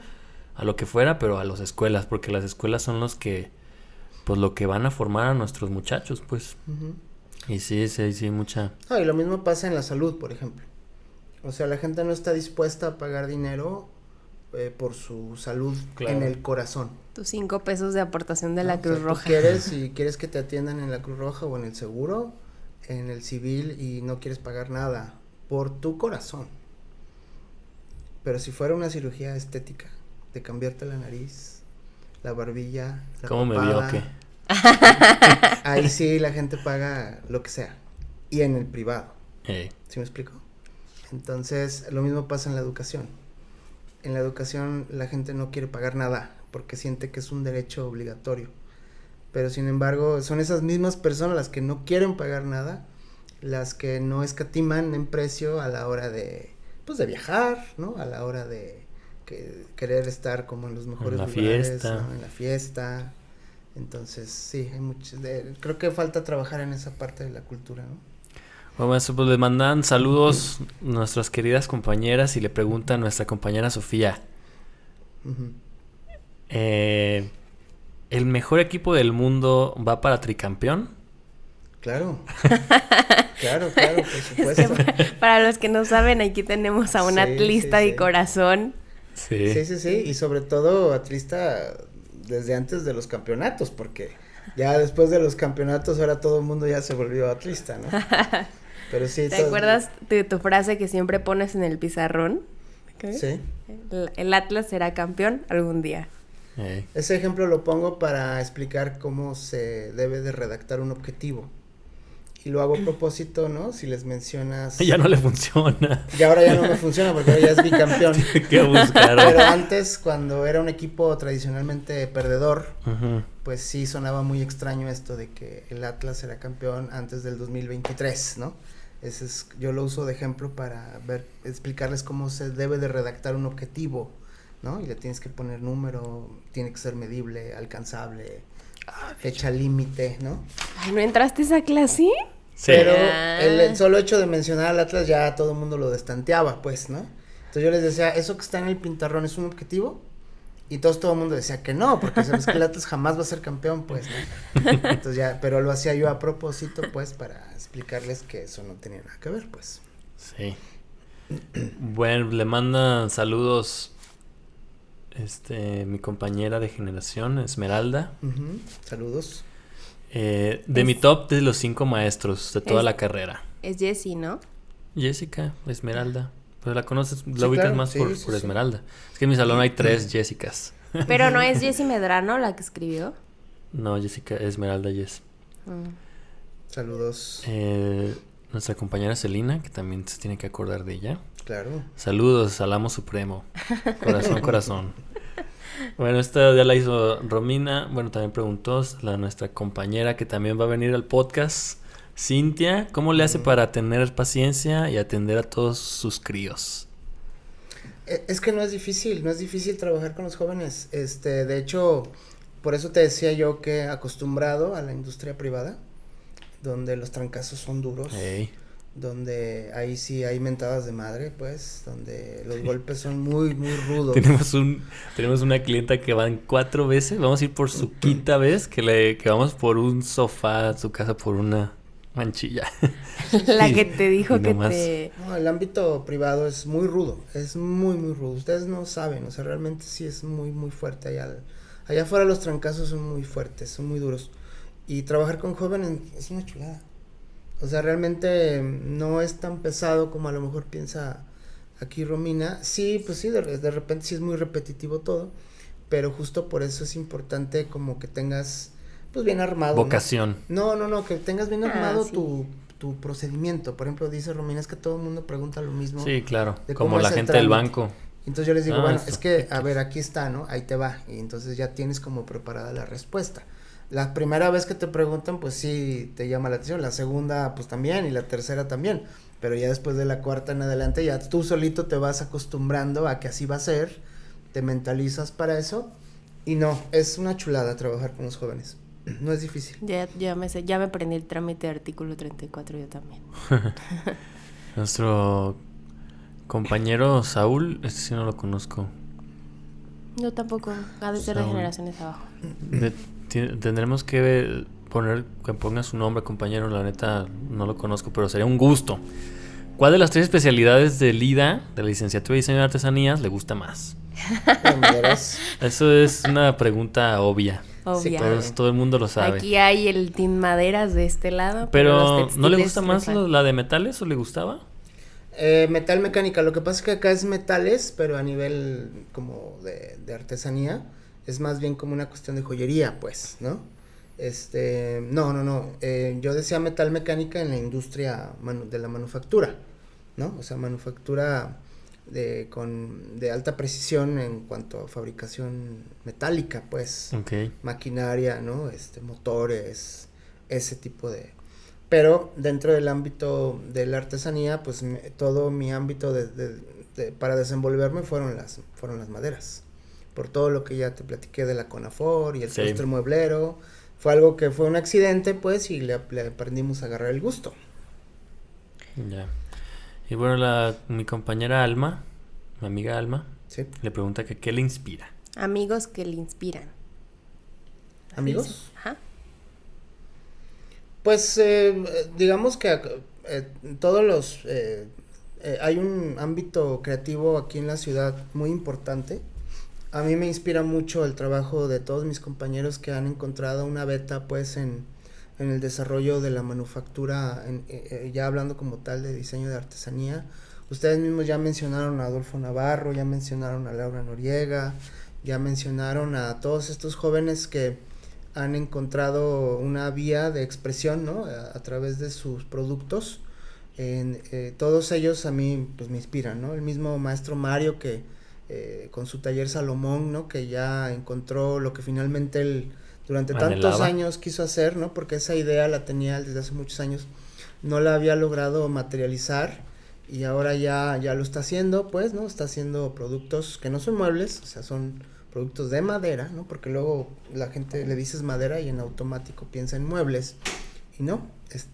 a lo que fuera, pero a las escuelas, porque las escuelas son los que pues lo que van a formar a nuestros muchachos, pues. Ujú. Y sí, mucha... Y lo mismo pasa en la salud, por ejemplo. O sea, la gente no está dispuesta a pagar dinero por su salud Claro. en el corazón. Tus 5 pesos de aportación de ¿no? la O sea, Cruz tú Roja. si quieres que te atiendan en la Cruz Roja o en el seguro, en el civil y no quieres pagar nada por tu corazón. Pero si fuera una cirugía estética, de cambiarte la nariz, la barbilla, la ¿Cómo me vio papada, o qué? ahí sí la gente paga lo que sea. Y en el privado. ¿Sí me explico? Entonces, lo mismo pasa en la educación. En la educación la gente no quiere pagar nada porque siente que es un derecho obligatorio. Pero sin embargo, son esas mismas personas las que no quieren pagar nada, las que no escatiman en precio a la hora de, pues, de viajar, ¿no? A la hora de querer estar como en los mejores la lugares, fiesta. ¿no? En la fiesta. Entonces, sí, hay creo que falta trabajar en esa parte de la cultura, ¿no? Bueno, eso, pues le mandan saludos nuestras queridas compañeras y le pregunta a nuestra compañera Sofía. Ujú. ¿El mejor equipo del mundo va para tricampeón? Claro. Claro, por supuesto. Para los que no saben, aquí tenemos a un Sí, atlista sí, de sí. corazón. Sí. Sí, y sobre todo atlista desde antes de los campeonatos, porque ya después de los campeonatos ahora todo el mundo ya se volvió atlista, ¿no? Pero sí. ¿Te acuerdas de tu frase que siempre pones en el pizarrón? ¿Qué? Sí. El Atlas será campeón algún día. Ese ejemplo lo pongo para explicar cómo se debe de redactar un objetivo. Y lo hago a propósito, ¿no? Si les mencionas... Ya no le funciona. Y ahora ya no me funciona porque ahora ya es bicampeón. ¿Qué buscaron? Pero antes, cuando era un equipo tradicionalmente perdedor, Ujú. pues sí sonaba muy extraño esto de que el Atlas era campeón antes del 2023, ¿no? Yo lo uso de ejemplo para explicarles cómo se debe de redactar un objetivo, ¿no? Y le tienes que poner número, tiene que ser medible, alcanzable, fecha límite, ¿no? Ay, ¿no entraste a esa clase? Sí. Pero Ah. el solo hecho de mencionar al Atlas ya todo el mundo lo destanteaba, pues, ¿no? Entonces yo les decía, ¿eso que está en el pintarrón es un objetivo? Y todo el mundo decía que no, porque sabes que el Atlas jamás va a ser campeón, pues, ¿no? Entonces ya, pero lo hacía yo a propósito, pues, para explicarles que eso no tenía nada que ver, pues. Sí. Bueno, le mandan saludos mi compañera de generación, Esmeralda. Ujú. Saludos. De mi top de los 5 maestros de toda Es- la carrera. Es Jessie, ¿no? Jessica, Esmeralda. Pues la conoces, la Sí, ubicas claro, más sí, por sí. Esmeralda. Es que en mi salón hay 3 Jessicas. Pero no es Jessie Medrano la que escribió. No, Jessica, Esmeralda, Jess. Mm. Saludos. Nuestra compañera Celina, que también se tiene que acordar de ella. Claro. Saludos al amo supremo. Corazón. Bueno, esta ya la hizo Romina. Bueno, también preguntó nuestra compañera que también va a venir al podcast, Cintia. ¿Cómo le hace para tener paciencia y atender a todos sus críos? Es que no es difícil trabajar con los jóvenes. De hecho, por eso te decía yo que acostumbrado a la industria privada, donde los trancazos son duros. Ey. Donde ahí sí hay mentadas de madre, pues, donde los golpes son muy, muy rudos. Tenemos una clienta que van 4 veces. Vamos a ir por su quinta vez que vamos por un sofá a su casa por una manchilla. La que te dijo Y que nomás- te... No, el ámbito privado es muy rudo, es muy, muy rudo. Ustedes no saben, o sea, realmente sí es muy, muy fuerte. Allá afuera los trancazos son muy fuertes, son muy duros. Y trabajar con jóvenes es una chulada. O sea, realmente no es tan pesado como a lo mejor piensa aquí Romina. Sí, pues sí, de repente sí es muy repetitivo todo, pero justo por eso es importante como que tengas, pues, bien armado, ¿no? Vocación. No, que tengas bien armado sí. tu procedimiento. Por ejemplo, dice Romina, es que todo el mundo pregunta lo mismo. Sí, claro. de Como cómo la es el gente del trámite. banco. Entonces yo les digo, Ah, bueno, esto. es que, a ver, aquí está, ¿no? Ahí te va. Y entonces ya tienes como preparada la respuesta. La primera vez que te preguntan, pues sí te llama la atención. La segunda, pues también. Y la tercera también. Pero ya después de la cuarta en adelante, ya tú solito te vas acostumbrando a que así va a ser. Te mentalizas para eso. Y no, es una chulada trabajar con los jóvenes. No es difícil. Ya me aprendí el trámite de artículo 34 yo también. Nuestro compañero Saúl, este sí no lo conozco. Yo tampoco, ha de ser de Saúl. generaciones abajo. Tendremos que que ponga su nombre, compañero. La neta no lo conozco, pero sería un gusto. ¿Cuál de las 3 especialidades de LIDA, de la licenciatura de diseño de artesanías, le gusta más? Eso es una pregunta obvia. Obvia. Todo el mundo lo sabe. Aquí hay el team maderas de este lado. Pero ¿no le gusta textiles más la de metales o le gustaba? Metal mecánica, lo que pasa es que acá es metales, pero a nivel como de artesanía, es más bien como una cuestión de joyería, pues, ¿no? No. Yo decía metal mecánica en la industria de la manufactura, ¿no? O sea, manufactura de alta precisión en cuanto a fabricación metálica, pues. Okay. Maquinaria, ¿no? Motores, ese tipo de... Pero dentro del ámbito de la artesanía, pues todo mi ámbito para desenvolverme fueron las maderas. Por todo lo que ya te platiqué de la CONAFOR y el postre mueblero. Fue algo que fue un accidente, pues, y le aprendimos a agarrar el gusto. Ya. Y bueno, mi compañera Alma, mi amiga Alma, ¿Sí? le pregunta que qué le inspira. Amigos que le inspiran. ¿Amigos? Sí. Ajá. Pues digamos que todos los... hay un ámbito creativo aquí en la ciudad muy importante. A mí me inspira mucho el trabajo de todos mis compañeros que han encontrado una beta pues en el desarrollo de la manufactura, ya hablando como tal de diseño de artesanía. Ustedes mismos ya mencionaron a Adolfo Navarro, ya mencionaron a Laura Noriega, ya mencionaron a todos estos jóvenes que han encontrado una vía de expresión, ¿no? A través de sus productos. Todos ellos a mí pues me inspiran, ¿no? El mismo maestro Mario que con su taller Salomón, ¿no? Que ya encontró lo que finalmente él durante tantos años quiso hacer, ¿no? Porque esa idea la tenía desde hace muchos años, no la había logrado materializar y ahora ya lo está haciendo, pues, ¿no? Está haciendo productos que no son muebles, o sea, son productos de madera, ¿no? Porque luego la gente le dices madera y en automático piensa en muebles y no,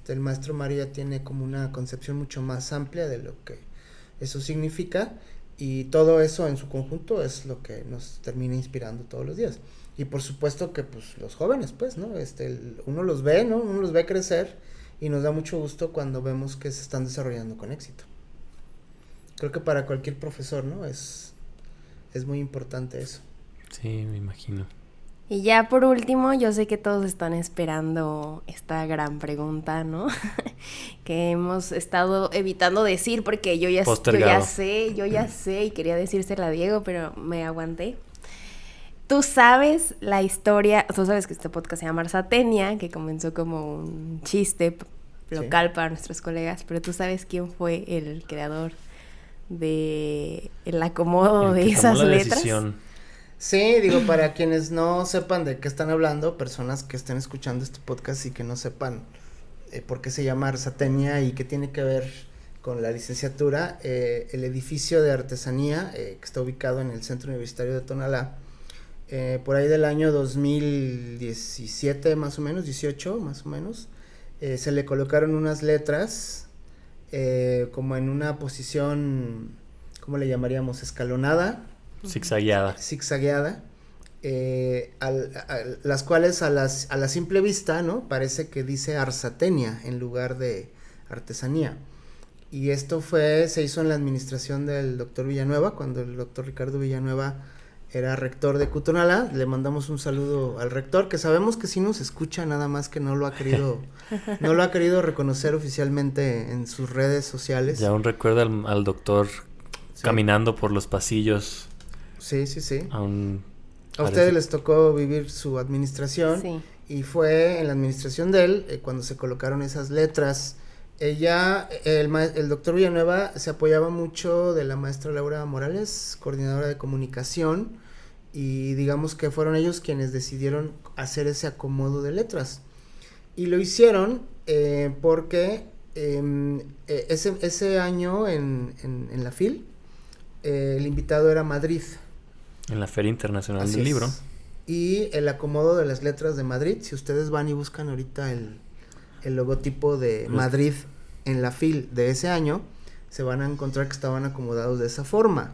el maestro Mario ya tiene como una concepción mucho más amplia de lo que eso significa. Y todo eso en su conjunto es lo que nos termina inspirando todos los días. Y por supuesto que pues los jóvenes, pues, ¿no? Uno los ve, ¿no? Uno los ve crecer y nos da mucho gusto cuando vemos que se están desarrollando con éxito. Creo que para cualquier profesor, ¿no? Es muy importante eso. Sí, me imagino. Y ya por último, yo sé que todos están esperando esta gran pregunta, ¿no? Que hemos estado evitando decir porque yo ya sé y quería decírsela a Diego, pero me aguanté. Tú sabes la historia, tú sabes que este podcast se llama Arsatenia, que comenzó como un chiste local para nuestros colegas, pero tú sabes quién fue el creador de el acomodo de esas letras. Decisión. Sí, digo, para quienes no sepan de qué están hablando, personas que estén escuchando este podcast y que no sepan por qué se llama Arsatenia y qué tiene que ver con la licenciatura, el edificio de artesanía que está ubicado en el Centro Universitario de Tonalá, por ahí del año 2017 más o menos, 18 más o menos, se le colocaron unas letras como en una posición, ¿cómo le llamaríamos? Escalonada. Zigzagueada, las cuales a la simple vista, ¿no? Parece que dice Arsatenia en lugar de artesanía. Y esto se hizo en la administración del doctor Villanueva, cuando el doctor Ricardo Villanueva era rector de Cutonalá. Le mandamos un saludo al rector, que sabemos que sí nos escucha, nada más que no lo ha querido reconocer oficialmente en sus redes sociales. Ya aún recuerda al doctor caminando por los pasillos. Sí. A Parece. ustedes les tocó vivir su administración. Sí. Y fue en la administración de él cuando se colocaron esas letras. El doctor Villanueva se apoyaba mucho de la maestra Laura Morales, coordinadora de comunicación, y digamos que fueron ellos quienes decidieron hacer ese acomodo de letras. Y lo hicieron porque ese año en la FIL, el invitado era Madrid. En la Feria Internacional del Libro. Y el acomodo de las letras de Madrid, si ustedes van y buscan ahorita el logotipo de Madrid en la FIL de ese año, se van a encontrar que estaban acomodados de esa forma.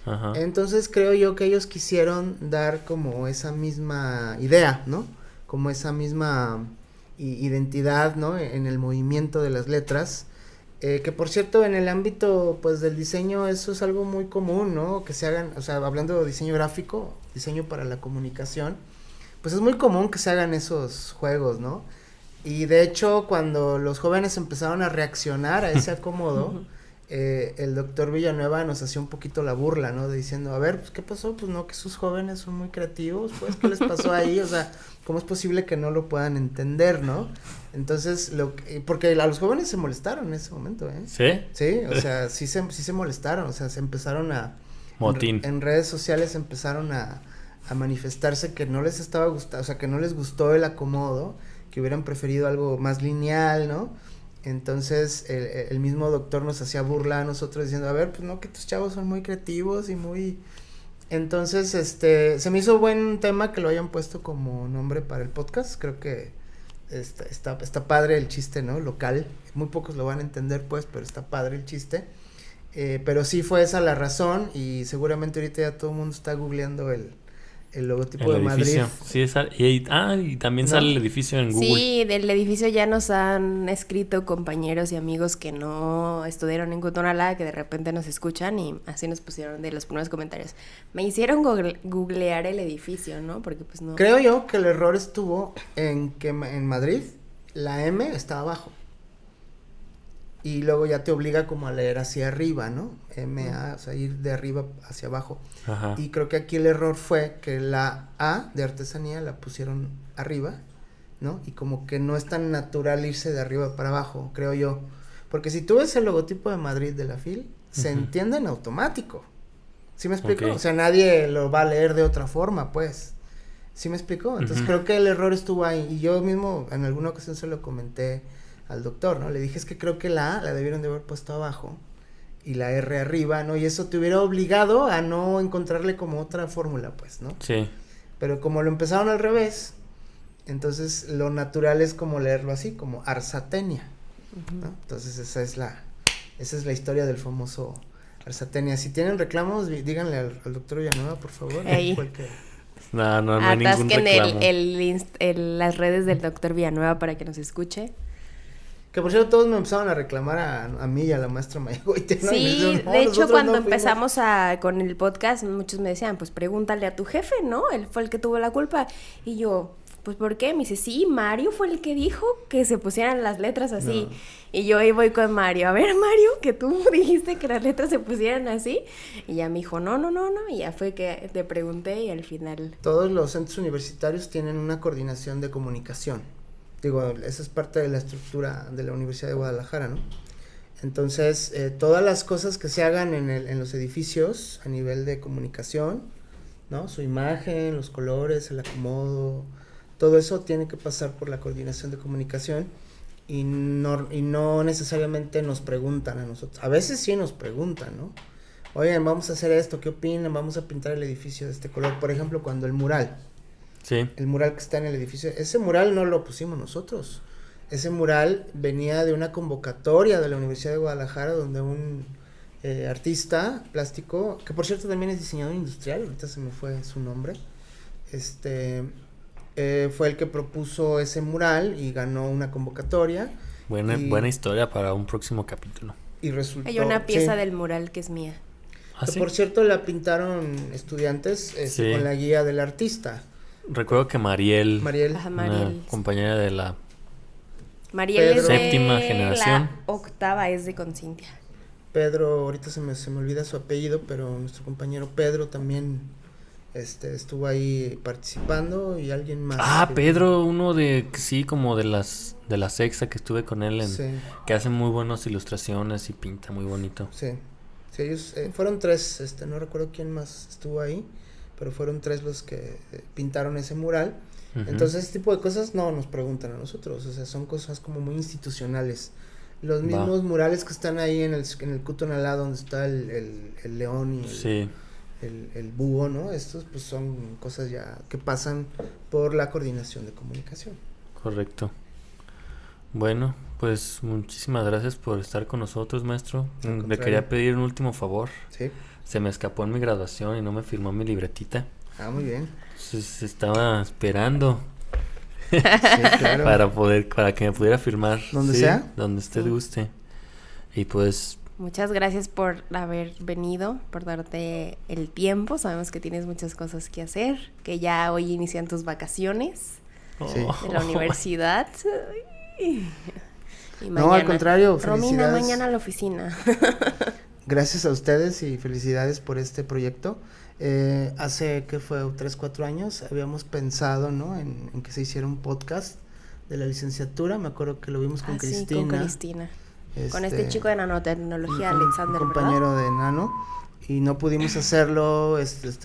Ajá. Entonces creo yo que ellos quisieron dar como esa misma idea, ¿no? como esa misma identidad, ¿no? En el movimiento de las letras. Que por cierto, en el ámbito pues del diseño eso es algo muy común, ¿no? Que se hagan, o sea, hablando de diseño gráfico, diseño para la comunicación, pues es muy común que se hagan esos juegos, ¿no? Y de hecho, cuando los jóvenes empezaron a reaccionar a ese acomodo, el doctor Villanueva nos hacía un poquito la burla, ¿no? De diciendo, a ver, pues, ¿qué pasó? Pues no, que sus jóvenes son muy creativos, pues, ¿qué les pasó ahí? O sea, ¿cómo es posible que no lo puedan entender, no? Entonces, porque a los jóvenes se molestaron en ese momento, ¿eh? ¿Sí? Sí, o sea, sí se molestaron, o sea, se empezaron Motín. En redes sociales empezaron a manifestarse que no les estaba gustando, o sea, que no les gustó el acomodo, que hubieran preferido algo más lineal, ¿no? Entonces, el mismo doctor nos hacía burla a nosotros diciendo, a ver, pues no, que tus chavos son muy creativos y muy... Entonces, se me hizo buen tema que lo hayan puesto como nombre para el podcast, creo que está padre el chiste, ¿no? Local, muy pocos lo van a entender, pues, pero está padre el chiste. Pero sí fue esa la razón y seguramente ahorita ya todo el mundo está googleando el logotipo de Madrid. Sí, y también ¿No? sale el edificio en Google. Sí, del edificio ya nos han escrito compañeros y amigos que no estudiaron en Cotonalá, que de repente nos escuchan y así nos pusieron de los primeros comentarios. Me hicieron googlear el edificio, ¿no? Porque pues no... Creo yo que el error estuvo en que en Madrid la M está abajo. Y luego ya te obliga como a leer hacia arriba, ¿no? M-A, o sea, ir de arriba hacia abajo. Ajá. Y creo que aquí el error fue que la A de artesanía la pusieron arriba, ¿no? Y como que no es tan natural irse de arriba para abajo, creo yo. Porque si tú ves el logotipo de Madrid de la FIL, se entiende en automático. ¿Sí me explico? Ok. O sea, nadie lo va a leer de otra forma, pues. ¿Sí me explico? Entonces creo que el error estuvo ahí. Y yo mismo en alguna ocasión se lo comenté al doctor, ¿no? Le dije, es que creo que la A la debieron de haber puesto abajo y la R arriba, ¿no? Y eso te hubiera obligado a no encontrarle como otra fórmula, pues, ¿no? Sí. Pero como lo empezaron al revés, entonces lo natural es como leerlo así, como Arsatenia, ¿no? Entonces esa es la historia del famoso Arsatenia. Si tienen reclamos, díganle al doctor Villanueva, por favor. Ey. Fue el que... No hay ningún Atasquen reclamo. las redes del doctor Villanueva para que nos escuche. Que por cierto todos me empezaron a reclamar a mí y a la maestra Mayagoite, ¿no? Y me Sí, dijeron, "No, de hecho nosotros cuando no fuimos". empezamos con el podcast, muchos me decían, pues pregúntale a tu jefe, ¿no? Él fue el que tuvo la culpa. Y yo, pues ¿por qué? Me dice, sí, Mario fue el que dijo que se pusieran las letras así. No. Y yo ahí voy con Mario, a ver Mario, que tú dijiste que las letras se pusieran así. Y ya me dijo, no. Y ya fue que te pregunté y al final... Todos los centros universitarios tienen una coordinación de comunicación. Digo, esa es parte de la estructura de la Universidad de Guadalajara, ¿no? Entonces, todas las cosas que se hagan en los edificios a nivel de comunicación, ¿no? Su imagen, los colores, el acomodo, todo eso tiene que pasar por la coordinación de comunicación y no necesariamente nos preguntan a nosotros. A veces sí nos preguntan, ¿no? Oigan, vamos a hacer esto, ¿qué opinan? Vamos a pintar el edificio de este color. Por ejemplo, cuando el mural que está en el edificio, ese mural no lo pusimos nosotros. Ese mural venía de una convocatoria de la Universidad de Guadalajara donde un artista plástico, que por cierto también es diseñador industrial, ahorita se me fue su nombre, fue el que propuso ese mural y ganó una convocatoria. Buena historia para un próximo capítulo. Y resultó... Hay una pieza sí. del mural que es mía. ¿Ah, Que sí? por cierto la pintaron estudiantes Sí. con la guía del artista. Recuerdo que Mariel, Ajá, una Mariel. compañera de la... Mariel Pedro. es de Séptima generación. la octava, es de Concintia. Pedro, ahorita se me olvida su apellido, pero nuestro compañero Pedro también estuvo ahí participando y alguien más. Pedro, uno de, sí, como de la sexta que estuve con él, Sí, que hace muy buenas ilustraciones y pinta muy bonito. sí. Sí, ellos fueron 3, no recuerdo quién más estuvo ahí, pero fueron 3 los que pintaron ese mural. Ujú. Entonces ese tipo de cosas no nos preguntan a nosotros, o sea, son cosas como muy institucionales. Los mismos murales que están ahí en el Cutonalá donde está el león y Sí, el búho, ¿no? Estos pues son cosas ya que pasan por la coordinación de comunicación. correcto. Bueno, pues muchísimas gracias por estar con nosotros, maestro. Al Le contrario. quería pedir un último favor. Sí. Se me escapó en mi graduación y no me firmó mi libretita. Ah, muy bien. Entonces estaba esperando Sí, claro. para que me pudiera firmar. ¿Donde Sí, sea? donde usted guste. Y pues, Muchas gracias por haber venido, por darte el tiempo. Sabemos que tienes muchas cosas que hacer, que ya hoy inician tus vacaciones Sí. de la universidad. Y No, al contrario, Romina, felicidades. mañana a la oficina. Gracias a ustedes y felicidades por este proyecto. Hace, ¿qué fue? 3-4 años habíamos pensado, ¿no? En que se hiciera un podcast de la licenciatura. Me acuerdo que lo vimos con Sí, Cristina. con Cristina. Con este chico de nanotecnología, Alexander, un ¿verdad? compañero de Nano. Y no pudimos hacerlo,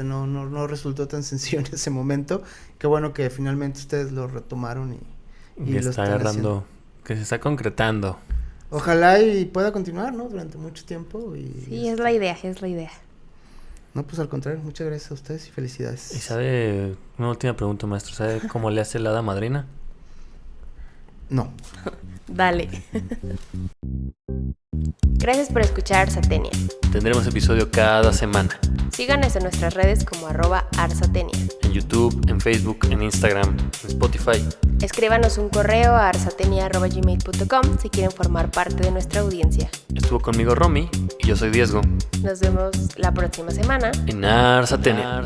no resultó tan sencillo en ese momento. Qué bueno que finalmente ustedes lo retomaron y y lo está están agarrando, haciendo. que se está concretando. Ojalá y pueda continuar, ¿no? Durante mucho tiempo. Sí, es la idea, es la idea. No, pues al contrario, muchas gracias a ustedes y felicidades. Y sabe, una última pregunta, maestro, ¿sabe cómo le hace la hada madrina? No. Dale. Gracias por escuchar Arsatenia. Tendremos episodio cada semana. Síganos en nuestras redes como @Arsatenia. En YouTube, en Facebook, en Instagram, en Spotify. Escríbanos un correo a arsatenia@gmail.com si quieren formar parte de nuestra audiencia. Estuvo conmigo Romy y yo soy Diezgo. Nos vemos la próxima semana. En Arsatenia.